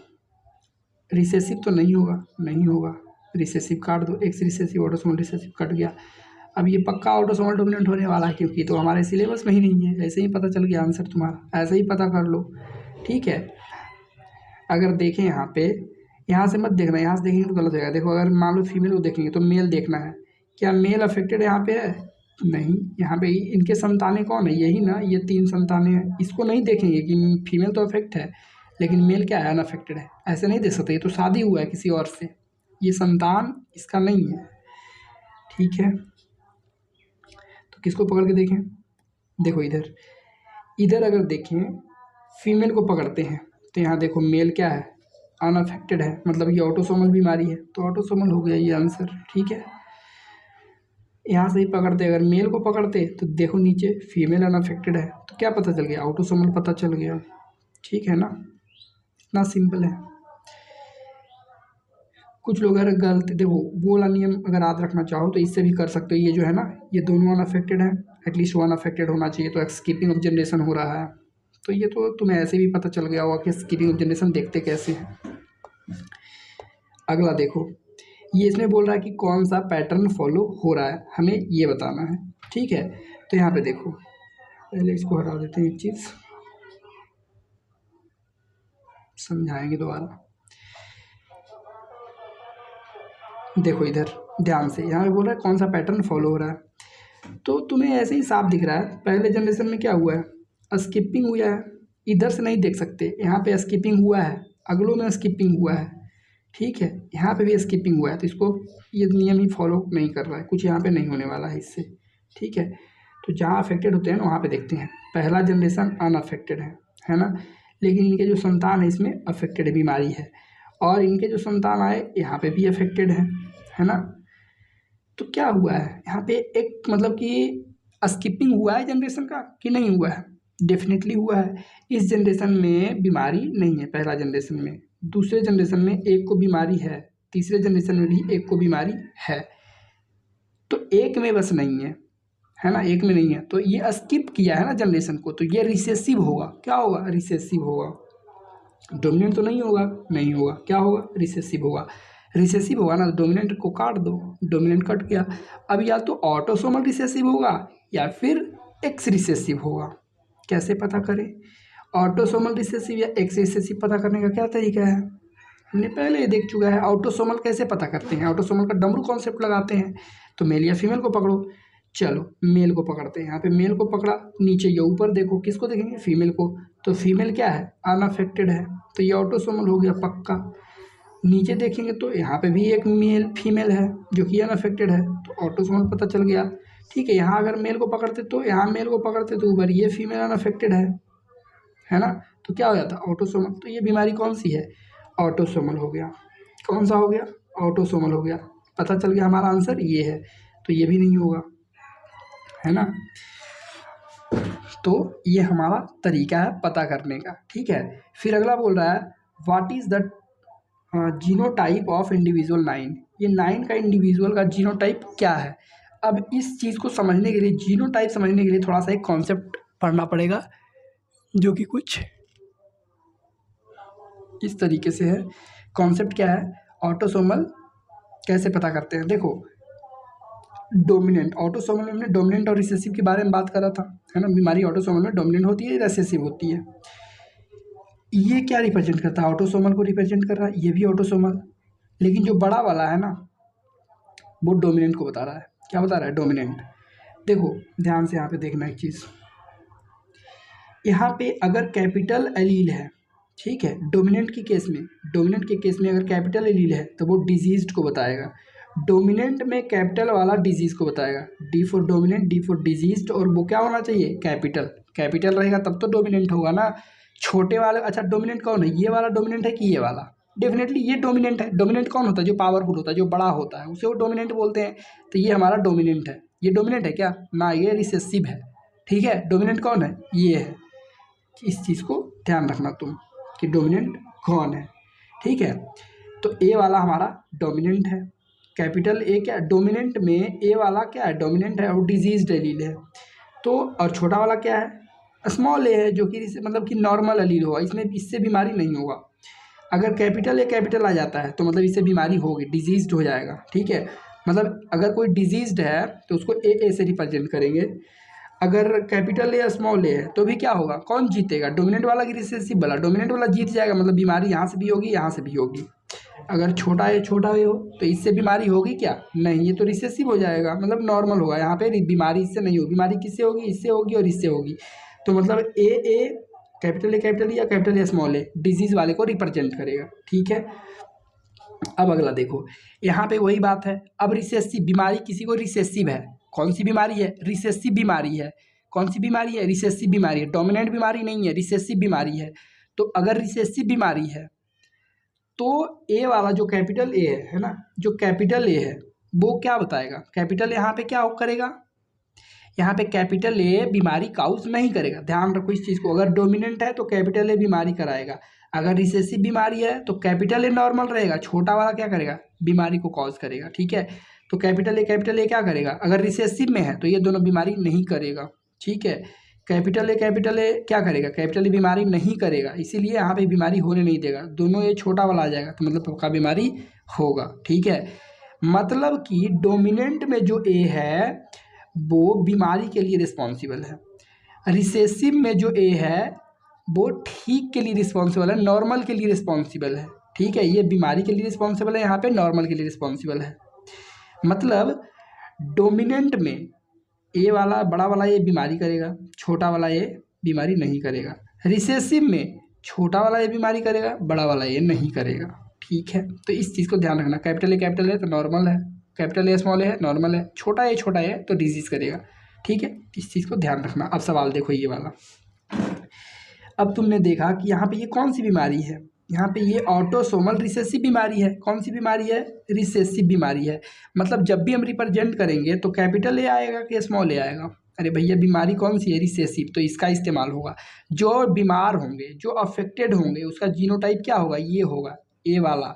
रिसेसिव तो नहीं होगा, नहीं होगा, रिसेसिव काट दो, x recessive autosomal recessive cut गया। अब ये पक्का ऑटोसोमल डोमिनेंट होने वाला है, क्योंकि तो हमारे सिलेबस में ही नहीं है, ऐसे ही पता चल गया आंसर तुम्हारा, ऐसे ही पता कर लो, ठीक है। अगर देखें यहाँ पे, यहाँ से मत देखना, यहाँ से देखेंगे तो गलत हो जाएगा। देखो अगर मान लो फीमेल को देखेंगे तो मेल देखना है, क्या मेल अफेक्टेड यहाँ पे है, नहीं। यहाँ पे इनके संतानें कौन है, यही ना, ये 3 संतानें हैं, इसको नहीं देखेंगे कि फीमेल तो अफेक्ट है लेकिन मेल क्या है, अनअफेक्टेड है, ऐसे नहीं देख सकते। ये तो शादी हुआ है किसी और से, ये संतान इसका नहीं है, ठीक है। तो किसको पकड़ के देखें, देखो इधर, इधर अगर देखें फीमेल को पकड़ते हैं तो यहाँ देखो मेल क्या है, अनअफेक्टेड है, मतलब ये ऑटोसोमल बीमारी है, तो ऑटोसोमल हो गया ये आंसर, ठीक है। यहाँ से ही पकड़ते, अगर मेल को पकड़ते तो देखो नीचे फीमेल अनअफेक्टेड है, तो क्या पता चल गया, ऑटोसोमल पता चल गया, ठीक है ना, इतना सिंपल है। कुछ लोग अगर गलत, देखो वो वाला नियम अगर याद रखना चाहो तो इससे भी कर सकते हो, ये जो है ना, ये दोनों अनअफेक्टेड है, एटलीस्ट वन अफेक्टेड होना चाहिए, तो स्किपिंग ऑफ जनरेशन हो रहा है, तो ये तो तुम्हें ऐसे भी पता चल गया होगा कि स्किपिंग ऑफ जनरेशन देखते कैसे हैं। अगला देखो, ये इसमें बोल रहा है कि कौन सा पैटर्न फॉलो हो रहा है, हमें ये बताना है, ठीक है। तो यहाँ पे देखो, पहले इसको हटा देते हैं, एक चीज़ समझाएंगे दोबारा। देखो इधर ध्यान से, यहाँ पे बोल रहा है कौन सा पैटर्न फॉलो हो रहा है, तो तुम्हें ऐसे ही साफ दिख रहा है, पहले जनरेशन में क्या हुआ है, स्किपिंग हुआ है, इधर से नहीं देख सकते, यहाँ पे स्किपिंग हुआ है, अगलों में स्किपिंग हुआ है, ठीक है, यहाँ पे भी स्किपिंग हुआ है, तो इसको ये नियम ही फॉलो नहीं कर रहा है, कुछ यहाँ पे नहीं होने वाला है इससे, ठीक है। तो जहाँ अफेक्टेड होते हैं ना वहाँ पे देखते हैं, पहला जनरेशन अनअफेक्टेड है ना, लेकिन इनके जो संतान है इसमें अफेक्टेड बीमारी है, और इनके जो संतान आए यहाँ पे भी अफेक्टेड है ना। तो क्या हुआ है यहाँ पे, एक मतलब कि स्किपिंग हुआ है जनरेशन का कि नहीं हुआ है, डेफिनेटली हुआ है। इस जनरेशन में बीमारी नहीं है, पहला जनरेशन में, दूसरे जनरेशन में एक को बीमारी है, तीसरे जनरेशन में भी एक को बीमारी है, तो एक में बस नहीं है ना, एक में नहीं है, तो ये स्किप किया है ना जनरेशन को, तो ये रिसेसिव होगा, क्या होगा, रिसेसिव होगा, डोमिनेंट तो नहीं होगा, नहीं होगा, क्या होगा, रिसेसिव होगा, रिसेसिव होगा ना, डोमिनेंट को काट दो, डोमिनेंट कट गया। अब या तो ऑटोसोमल रिसेसिव होगा या फिर एक्स रिसेसिव होगा, कैसे पता करें, ऑटोसोमल रिसेसिव या एक्स रिसेसिव पता करने का क्या तरीका है, हमने पहले ही देख चुका है। ऑटोसोमल कैसे पता करते हैं, ऑटोसोमल का डमरू कॉन्सेप्ट लगाते हैं, तो मेल या फीमेल को पकड़ो, चलो मेल को पकड़ते हैं, यहाँ पे मेल को पकड़ा, नीचे ये ऊपर देखो किसको देखेंगे, फीमेल को, तो फीमेल क्या है, अनअफेक्टेड है, तो ये ऑटोसोमल हो गया पक्का। नीचे देखेंगे तो यहाँ पे भी एक मेल फीमेल है जो कि अनअफेक्टेड है, तो ऑटोसोमल पता चल गया, ठीक है। यहाँ अगर मेल को पकड़ते तो यहाँ मेल को पकड़ते तो ऊपर ये फीमेल अनअफेक्टेड है ना, तो क्या हो जाता, ऑटोसोमल। तो ये बीमारी कौन सी है, ऑटोसोमल हो गया, कौन सा हो गया, ऑटोसोमल हो गया, पता चल गया हमारा आंसर ये है, तो ये भी नहीं होगा, है ना। तो ये हमारा तरीका है पता करने का, ठीक है। फिर अगला बोल रहा है what is the genotype of individual 9, ये 9 का इंडिविजुअल का जीनोटाइप क्या है। अब इस चीज़ को समझने के लिए, जीनोटाइप समझने के लिए थोड़ा सा एक कॉन्सेप्ट पढ़ना पड़ेगा, जो कि कुछ इस तरीके से है। कॉन्सेप्ट क्या है, ऑटोसोमल कैसे पता करते हैं, देखो डोमिनेंट, ऑटोसोमल में हमने डोमिनेंट और रिसेसिव के बारे में बात करा था, है ना, बीमारी ऑटोसोमल में डोमिनेंट होती है, रिसेसिव होती है। ये क्या रिप्रेजेंट करता है, ऑटोसोमल को रिप्रेजेंट कर रहा है, ये भी ऑटोसोमल, लेकिन जो बड़ा वाला है ना वो डोमिनेंट को बता रहा है, क्या बता रहा है, डोमिनेंट। देखो ध्यान से यहाँ पे देखना एक चीज़, यहाँ पे अगर कैपिटल एलील है, ठीक है, डोमिनेंट के केस में, डोमिनेंट के केस में अगर कैपिटल एलील है तो वो डिजीज को बताएगा, डोमिनेंट में कैपिटल वाला डिजीज को बताएगा, D for dominant, D for disease, और वो क्या होना चाहिए, कैपिटल, कैपिटल रहेगा तब तो डोमिनेंट होगा ना। छोटे वाले, अच्छा डोमिनेंट कौन है, ये वाला डोमिनेंट है कि ये वाला, डेफिनेटली ये डोमिनेंट है। डोमिनेंट कौन होता है, जो पावरफुल होता है, जो बड़ा होता है, उसे वो डोमिनेंट बोलते हैं, तो ये हमारा डोमिनेंट है। ये डोमिनेंट है क्या, ना, ये रिसेसिव है, ठीक है। डोमिनेंट कौन है, ये है, इस चीज़ को ध्यान रखना तुम कि डोमिनेंट कौन है, ठीक है। तो ए वाला हमारा डोमिनेंट है, कैपिटल ए क्या, डोमिनेंट में ए वाला क्या है, डोमिनेंट है और डिजीज एलील है, तो और छोटा वाला क्या है, स्मॉल ए है जो कि मतलब कि नॉर्मल अलील होगा, इसमें इससे बीमारी नहीं होगा। अगर कैपिटल ए कैपिटल आ जाता है तो मतलब इससे बीमारी होगी, डिजीज्ड हो जाएगा, ठीक है। मतलब अगर कोई डिजीज्ड है तो उसको ए से रिप्रेजेंट करेंगे। अगर कैपिटल ए स्मॉल ए है तो भी क्या होगा, कौन जीतेगा, डोमिनेंट वाला कि रिसेसिव वाला, डोमिनेंट वाला जीत जाएगा, मतलब बीमारी यहाँ से भी होगी यहाँ से भी होगी। अगर छोटा ए हो तो इससे बीमारी होगी क्या, नहीं, ये तो रिसेसिव हो जाएगा, मतलब नॉर्मल होगा, यहाँ पे बीमारी इससे नहीं होगी, बीमारी किससे होगी, इससे होगी और इससे होगी। तो मतलब ए कैपिटल ए या capital A small a disease वाले को रिप्रेजेंट करेगा, ठीक है। अब अगला देखो, यहाँ पे वही बात है। अब रिसेसिव बीमारी, किसी को रिसेसिव है, कौन सी बीमारी है, रिसेसिव बीमारी है। कौन सी बीमारी है, रिसेसिव बीमारी है, डोमिनेंट बीमारी नहीं है, रिसेसिव बीमारी है। तो अगर रिसेसिव बीमारी है तो ए वाला जो कैपिटल ए है ना, जो कैपिटल ए है वो क्या बताएगा, कैपिटल यहाँ पे क्या करेगा, यहाँ पे कैपिटल ए बीमारी काउज नहीं करेगा, ध्यान रखो इस चीज़ को। अगर डोमिनेंट है तो कैपिटल ए बीमारी कराएगा, अगर रिसेसिव बीमारी है तो कैपिटल ए नॉर्मल रहेगा, छोटा वाला क्या करेगा, बीमारी को कॉज करेगा, ठीक है। तो कैपिटल ए क्या करेगा, अगर रिसेसिव में है तो ये दोनों बीमारी नहीं करेगा, ठीक है। कैपिटल ए क्या करेगा, कैपिटल ए बीमारी नहीं करेगा, इसीलिए यहाँ पे बीमारी होने नहीं देगा, दोनों ये छोटा वाला आ जाएगा तो मतलब पक्का बीमारी होगा, ठीक है। मतलब कि डोमिनेंट में जो ए है वो बीमारी के लिए रिस्पॉन्सिबल है, रिसेसिव में जो ए है वो ठीक के लिए रिस्पॉन्सिबल है, नॉर्मल के लिए रिस्पॉन्सिबल है, ठीक है। ये बीमारी के लिए रिस्पॉन्सिबल है, यहाँ पे नॉर्मल के लिए रिस्पॉन्सिबल है। मतलब डोमिनेंट में ए वाला बड़ा वाला ये बीमारी करेगा, छोटा वाला ये बीमारी नहीं करेगा। रिसेसिव में छोटा वाला ये बीमारी करेगा, बड़ा वाला ये नहीं करेगा, ठीक है। तो इस चीज़ को ध्यान रखना, कैपिटल ए तो नॉर्मल है, कैपिटल ए स्मॉल है नॉर्मल है, छोटा है तो डिजीज करेगा, ठीक है। इस चीज़ को ध्यान रखना। अब सवाल देखो ये वाला, अब तुमने देखा कि यहाँ पे ये कौन सी बीमारी है, यहाँ पे ये ऑटोसोमल रिसेसिव बीमारी है। कौन सी बीमारी है, रिसेसिव बीमारी है। मतलब जब भी हम रिप्रेजेंट करेंगे तो कैपिटल ए आएगा कि स्मॉल ए आएगा, अरे भैया बीमारी कौन सी है, रिसेसिव, तो इसका इस्तेमाल होगा। जो बीमार होंगे, जो अफेक्टेड होंगे, उसका जीनोटाइप क्या होगा, ये होगा ए वाला।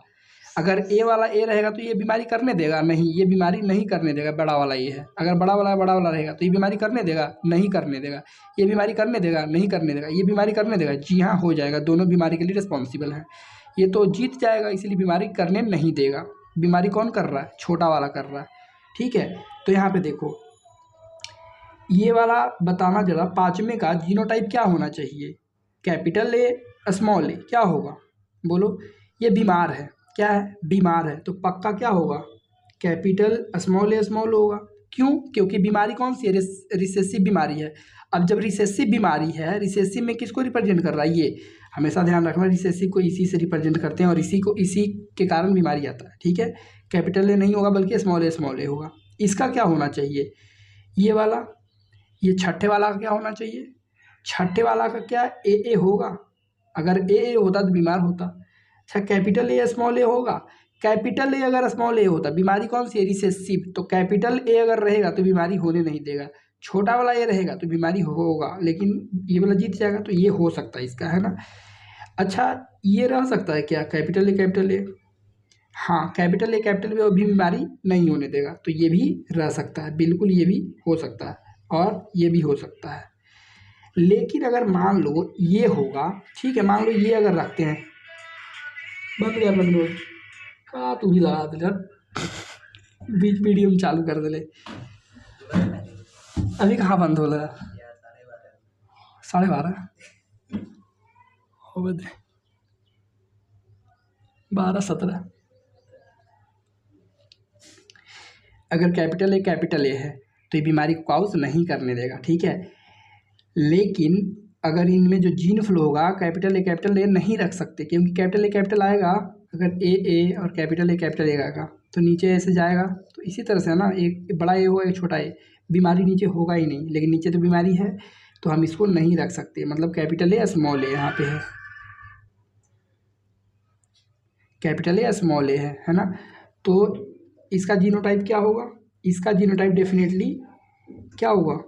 अगर ए वाला ए रहेगा तो ये बीमारी करने देगा, नहीं, ये बीमारी नहीं करने देगा, बड़ा वाला ये है। अगर बड़ा वाला रहेगा तो ये बीमारी करने देगा, नहीं करने देगा, ये बीमारी करने देगा, नहीं करने देगा, ये बीमारी करने देगा, जी हाँ हो जाएगा, दोनों बीमारी के लिए रिस्पॉन्सिबल है। ये तो जीत जाएगा, इसलिए बीमारी करने नहीं देगा। बीमारी कौन कर रहा है, छोटा वाला कर रहा है, ठीक है। तो यहाँ पे देखो ये वाला बताना जरा, पाँचवें का जीनोटाइप क्या होना चाहिए, कैपिटल ए स्मॉल ए, क्या होगा बोलो, ये बीमार है, क्या है, बीमार है, तो पक्का क्या होगा, कैपिटल ए स्मॉल होगा। क्यों, क्योंकि बीमारी कौन सी है, रिसेसिव बीमारी है। अब जब रिसेसिव बीमारी है, रिसेसिव में किसको रिप्रेजेंट कर रहा है, ये हमेशा ध्यान रखना, रिसेसिव को इसी से रिप्रेजेंट करते हैं और इसी के कारण बीमारी आता है, ठीक है। कैपिटल ए नहीं होगा बल्कि स्मॉल ए होगा। इसका क्या होना चाहिए, ये वाला, ये छठे वाला का क्या होना चाहिए, छठे वाला का क्या ए होगा, अगर ए होता तो बीमार होता। अच्छा, कैपिटल ए स्मॉल ए होगा, कैपिटल ए अगर स्मॉल ए होता, बीमारी कौन सी है, रिसेसिव, तो कैपिटल ए अगर रहेगा तो बीमारी होने नहीं देगा, छोटा वाला ए रहेगा तो बीमारी होगा, लेकिन ये वाला जीत जाएगा, तो ये हो सकता है इसका, है ना। अच्छा, ये रह सकता है क्या, कैपिटल ए, हाँ कैपिटल ए भी बीमारी नहीं होने देगा, तो ये भी रह सकता है, बिल्कुल ये भी हो सकता है और ये भी हो सकता है। लेकिन अगर मान लो ये होगा, ठीक है, मान लो ये अगर रखते हैं, बंद का तू भी लगा दे, बीच वीडियो में चालू कर दे, अभी कहाँ बंद हो रहा, 12:30 हो गए, 12:17। अगर कैपिटल ए है तो ये बीमारी को कॉज नहीं करने देगा, ठीक है। लेकिन अगर इनमें जो जीन फ्लो होगा, कैपिटल ए नहीं रख सकते, क्योंकि कैपिटल आएगा, अगर ए और कैपिटल ए आएगा तो नीचे ऐसे जाएगा, तो इसी तरह से है ना, एक बड़ा ए होगा एक छोटा ए, बीमारी नीचे होगा ही नहीं, लेकिन नीचे तो बीमारी है, तो हम इसको नहीं रख सकते। मतलब कैपिटल ए स्मॉल ए यहाँ पे है, कैपिटल ए स्मॉल ए है ना। तो इसका जीनोटाइप क्या होगा, इसका जीनोटाइप डेफिनेटली क्या होगा,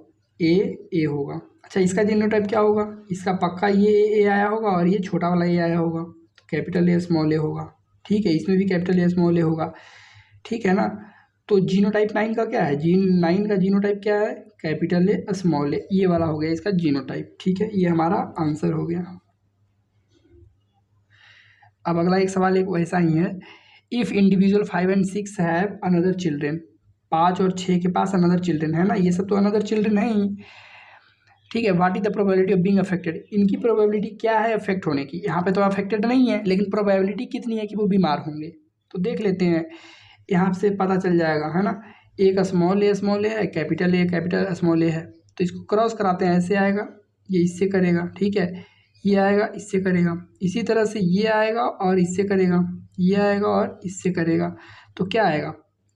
ए होगा। अच्छा, इसका जीनोटाइप क्या होगा, इसका पक्का ये ए आया होगा और ये छोटा वाला ए आया होगा, तो कैपिटल ए स्मॉल ए होगा, ठीक है। इसमें भी कैपिटल ए स्मॉल ए होगा, ठीक है ना। तो जीनोटाइप 9 का क्या है, जीन 9 का जीनोटाइप क्या है, कैपिटल ए स्मॉल ए, ये वाला हो गया इसका जीनोटाइप। ठीक है, ये हमारा आंसर हो गया। अब अगला एक सवाल एक वैसा ही है, if individual 5 and 6 have another children, 5 और 6 के पास अनदर चिल्ड्रेन है ना, ये सब तो अनदर चिल्ड्रेन है ही। ठीक है, what is the probability of being affected, इनकी प्रोबेबिलिटी क्या है अफेक्ट होने की। यहाँ पे तो अफेक्टेड नहीं है, लेकिन प्रोबेबिलिटी कितनी है कि वो बीमार होंगे, तो देख लेते हैं, यहाँ से पता चल जाएगा, है ना। एक स्मॉल ए है, कैपिटल स्मॉल ए है, तो इसको क्रॉस कराते हैं, ऐसे आएगा, ये इससे करेगा, ठीक है, ये आएगा इससे करेगा, इसी तरह से ये आएगा और इससे करेगा, ये आएगा और इससे करेगा, तो क्या आएगा,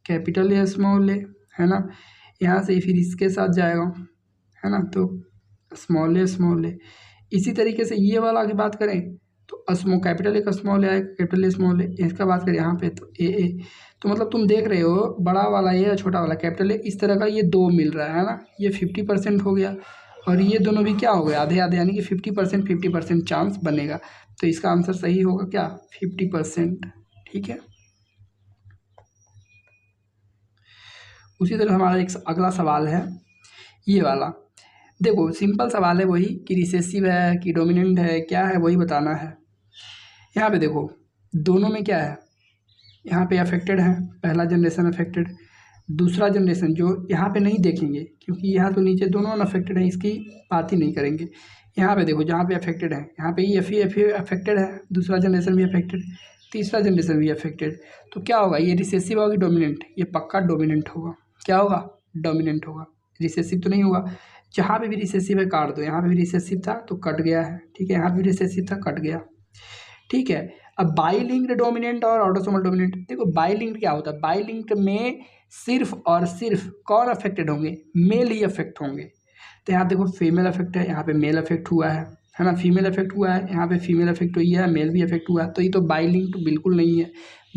कैपिटल ए स्मॉल ए, है ना। यहाँ से फिर इसके साथ जाएगा, है ना, तो स्मॉल ए। इसी तरीके से ये वाला की बात करें तो कैपिटल ए का स्मॉल ए आएगा, कैपिटल ए स्मॉल ए। इसका बात करें यहाँ पे तो ए, तो मतलब तुम देख रहे हो बड़ा वाला ए या छोटा वाला कैपिटल ए, इस तरह का ये दो मिल रहा है ना, ये 50% हो गया, और ये दोनों भी क्या हो गए, आधे आधे, यानी कि 50% चांस बनेगा। तो इसका आंसर सही होगा क्या, 50%। ठीक है, उसी तरह हमारा एक अगला सवाल है ये वाला। देखो सिंपल सवाल है वही, कि रिसेसिव है कि डोमिनेंट है, क्या है वही बताना है। यहाँ पे देखो दोनों में क्या है, यहाँ पे अफेक्टेड है, पहला जनरेशन अफेक्टेड, दूसरा जनरेशन जो यहाँ पे नहीं देखेंगे क्योंकि यहाँ तो नीचे दोनों अनअफेक्टेड हैं, इसकी बात ही नहीं करेंगे। यहाँ पे देखो जहाँ पे अफेक्टेड है, यहाँ पे ये अफेक्टेड है, दूसरा जनरेशन भी अफेक्टेड, तीसरा जनरेशन भी अफेक्टेड, तो क्या होगा, ये रिसेसिव होगा कि डोमिनेंट, ये पक्का डोमिनेंट होगा। क्या होगा, डोमिनेंट होगा, रिसेसिव तो नहीं होगा। जहाँ पे भी रिसेसिव है काट दो, यहाँ पे भी रिसेसिव था तो कट गया है, ठीक है, यहाँ पे भी रिसेसिव था कट गया। ठीक है, अब बाईलिंक्ड डोमिनेंट और ऑटोसोमल डोमिनेंट, देखो बाईलिंक्ड क्या होता है, बाईलिंक्ड में सिर्फ और सिर्फ कौन अफेक्टेड होंगे, मेल ही अफेक्ट होंगे। तो यहाँ देखो फीमेल अफेक्ट है, यहाँ पे मेल अफेक्ट हुआ है ना, फीमेल अफेक्ट हुआ है, यहाँ पे फीमेल अफेक्ट हुई है, मेल भी अफेक्ट हुआ है, तो ये तो बाईलिंक्ड बिल्कुल नहीं है।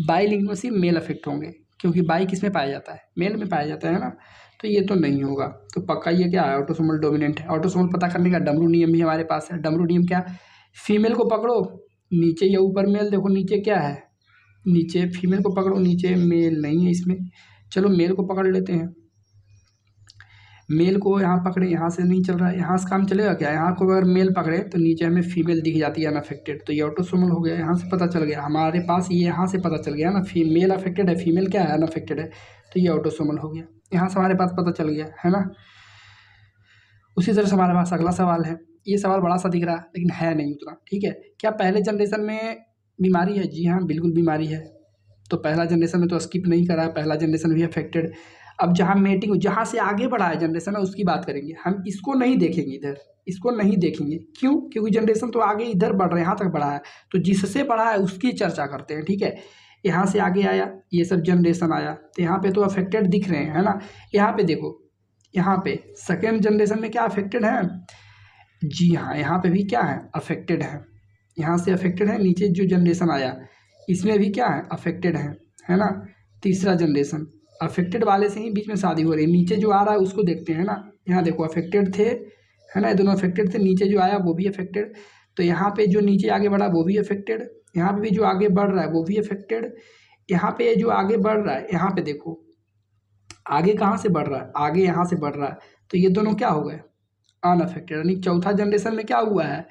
बाईलिंक्ड में सिर्फ मेल अफेक्ट होंगे, क्योंकि बाई किस में पाया जाता है, मेल में पाया जाता है ना, तो ये तो नहीं होगा। तो पक्का ये क्या है, ऑटोसोमल डोमिनेंट है। ऑटोसोमल पता करने का डमरू नियम भी हमारे पास है। डमरू नियम क्या, फीमेल को पकड़ो नीचे या ऊपर मेल, देखो नीचे क्या है, नीचे फीमेल को पकड़ो, नीचे मेल नहीं है इसमें, चलो मेल को पकड़ लेते हैं। मेल को यहाँ पकड़े, यहाँ से नहीं चल रहा है, यहाँ से काम चलेगा क्या, यहाँ को अगर मेल पकड़े तो नीचे हमें फीमेल दिख जाती है अनअफेक्टेड, तो ये ऑटोसोमल हो गया। यहाँ से पता चल गया हमारे पास, ये यहाँ से पता चल गया ना, फीमेल अफेक्टेड है, फीमेल क्या है अनअफेक्टेड है, तो ये ऑटोसोमल हो गया। यहाँ से हमारे पास पता चल गया है ना। उसी तरह से हमारे पास अगला सवाल है, ये सवाल बड़ा सा दिख रहा है लेकिन है नहीं उतना। ठीक है, क्या पहले जनरेशन में बीमारी है, जी हाँ बिल्कुल बीमारी है। तो पहला जनरेशन में तो स्किप नहीं करा है, पहला जनरेशन भी अफेक्टेड। अब जहाँ मेटिंग, जहाँ से आगे बढ़ा है जनरेशन है उसकी बात करेंगे हम, इसको नहीं देखेंगे, इधर इसको नहीं देखेंगे। क्यों, क्योंकि जनरेशन तो आगे इधर बढ़ रहे हैं, यहाँ तक बढ़ा है, तो जिससे बढ़ा है उसकी चर्चा करते हैं। ठीक है, यहाँ से आगे आया, ये सब जनरेशन आया, तो यहाँ पे तो अफेक्टेड दिख रहे हैं, है ना। यहाँ पे देखो, यहाँ पे सेकेंड जनरेशन में क्या अफेक्टेड है, जी हाँ यहाँ पे भी क्या है अफेक्टेड है, यहाँ से अफेक्टेड है। नीचे जो जनरेशन आया इसमें भी क्या है अफेक्टेड है ना। तीसरा जनरेशन अफेक्टेड वाले से ही बीच में शादी हो रही है, नीचे जो आ रहा है उसको देखते हैं ना। यहाँ देखो अफेक्टेड थे, है ना, ये दोनों अफेक्टेड थे, नीचे जो आया वो भी अफेक्टेड, तो यहाँ पे जो नीचे आगे बढ़ा वो भी अफेक्टेड, यहाँ पे भी जो आगे बढ़ रहा है वो भी अफेक्टेड, यहाँ पे जो आगे बढ़ रहा है, यहाँ पे देखो आगे कहाँ से बढ़ रहा है, आगे यहाँ से बढ़ रहा है, तो ये दोनों क्या हो गए अनअफेक्टेड। यानी चौथा जनरेशन में क्या हुआ है,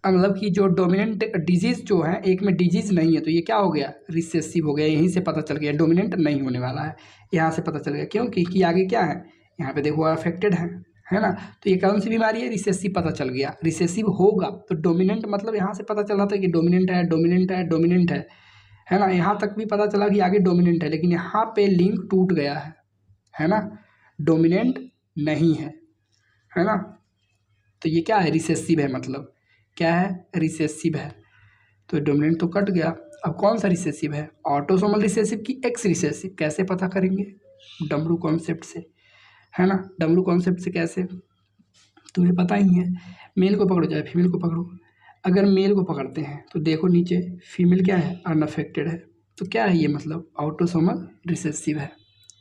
मतलब कि जो डोमिनेंट डिजीज़ जो है, एक में डिजीज़ नहीं है, तो ये क्या हो गया रिसेसिव हो गया। यहीं से पता चल गया डोमिनेंट नहीं होने वाला है, यहाँ से पता चल गया। क्योंकि कि आगे क्या है, यहाँ पे देखो अफेक्टेड है ना, तो ये कौन सी बीमारी है, रिसेसिव पता चल गया, रिसेसिव होगा। तो डोमिनेंट मतलब यहाँ से पता चला था कि डोमिनेंट है ना, यहाँ तक भी पता चला कि आगे डोमिनेंट है, लेकिन यहाँ पे लिंक टूट गया है ना, डोमिनेंट नहीं है ना। तो ये क्या है रिसेसिव है, मतलब क्या है रिसेसिव है, तो डोमिनेंट तो कट गया। अब कौन सा रिसेसिव है, ऑटोसोमल रिसेसिव की एक्स रिसेसिव, कैसे पता करेंगे, डमरू कॉन्सेप्ट से, है ना। डमरू कॉन्सेप्ट से कैसे, तुम्हें पता ही है, मेल को पकड़ो चाहे फीमेल को पकड़ो, अगर मेल को पकड़ते हैं तो देखो नीचे फीमेल क्या है अनअफेक्टेड है, तो क्या है ये मतलब ऑटोसोमल रिसेसिव है।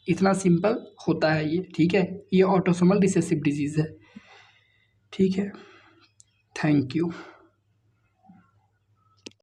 इतना सिंपल होता है ये, ठीक है, ये ऑटोसोमल रिसेसिव डिजीज़ है। ठीक है, थैंक यू।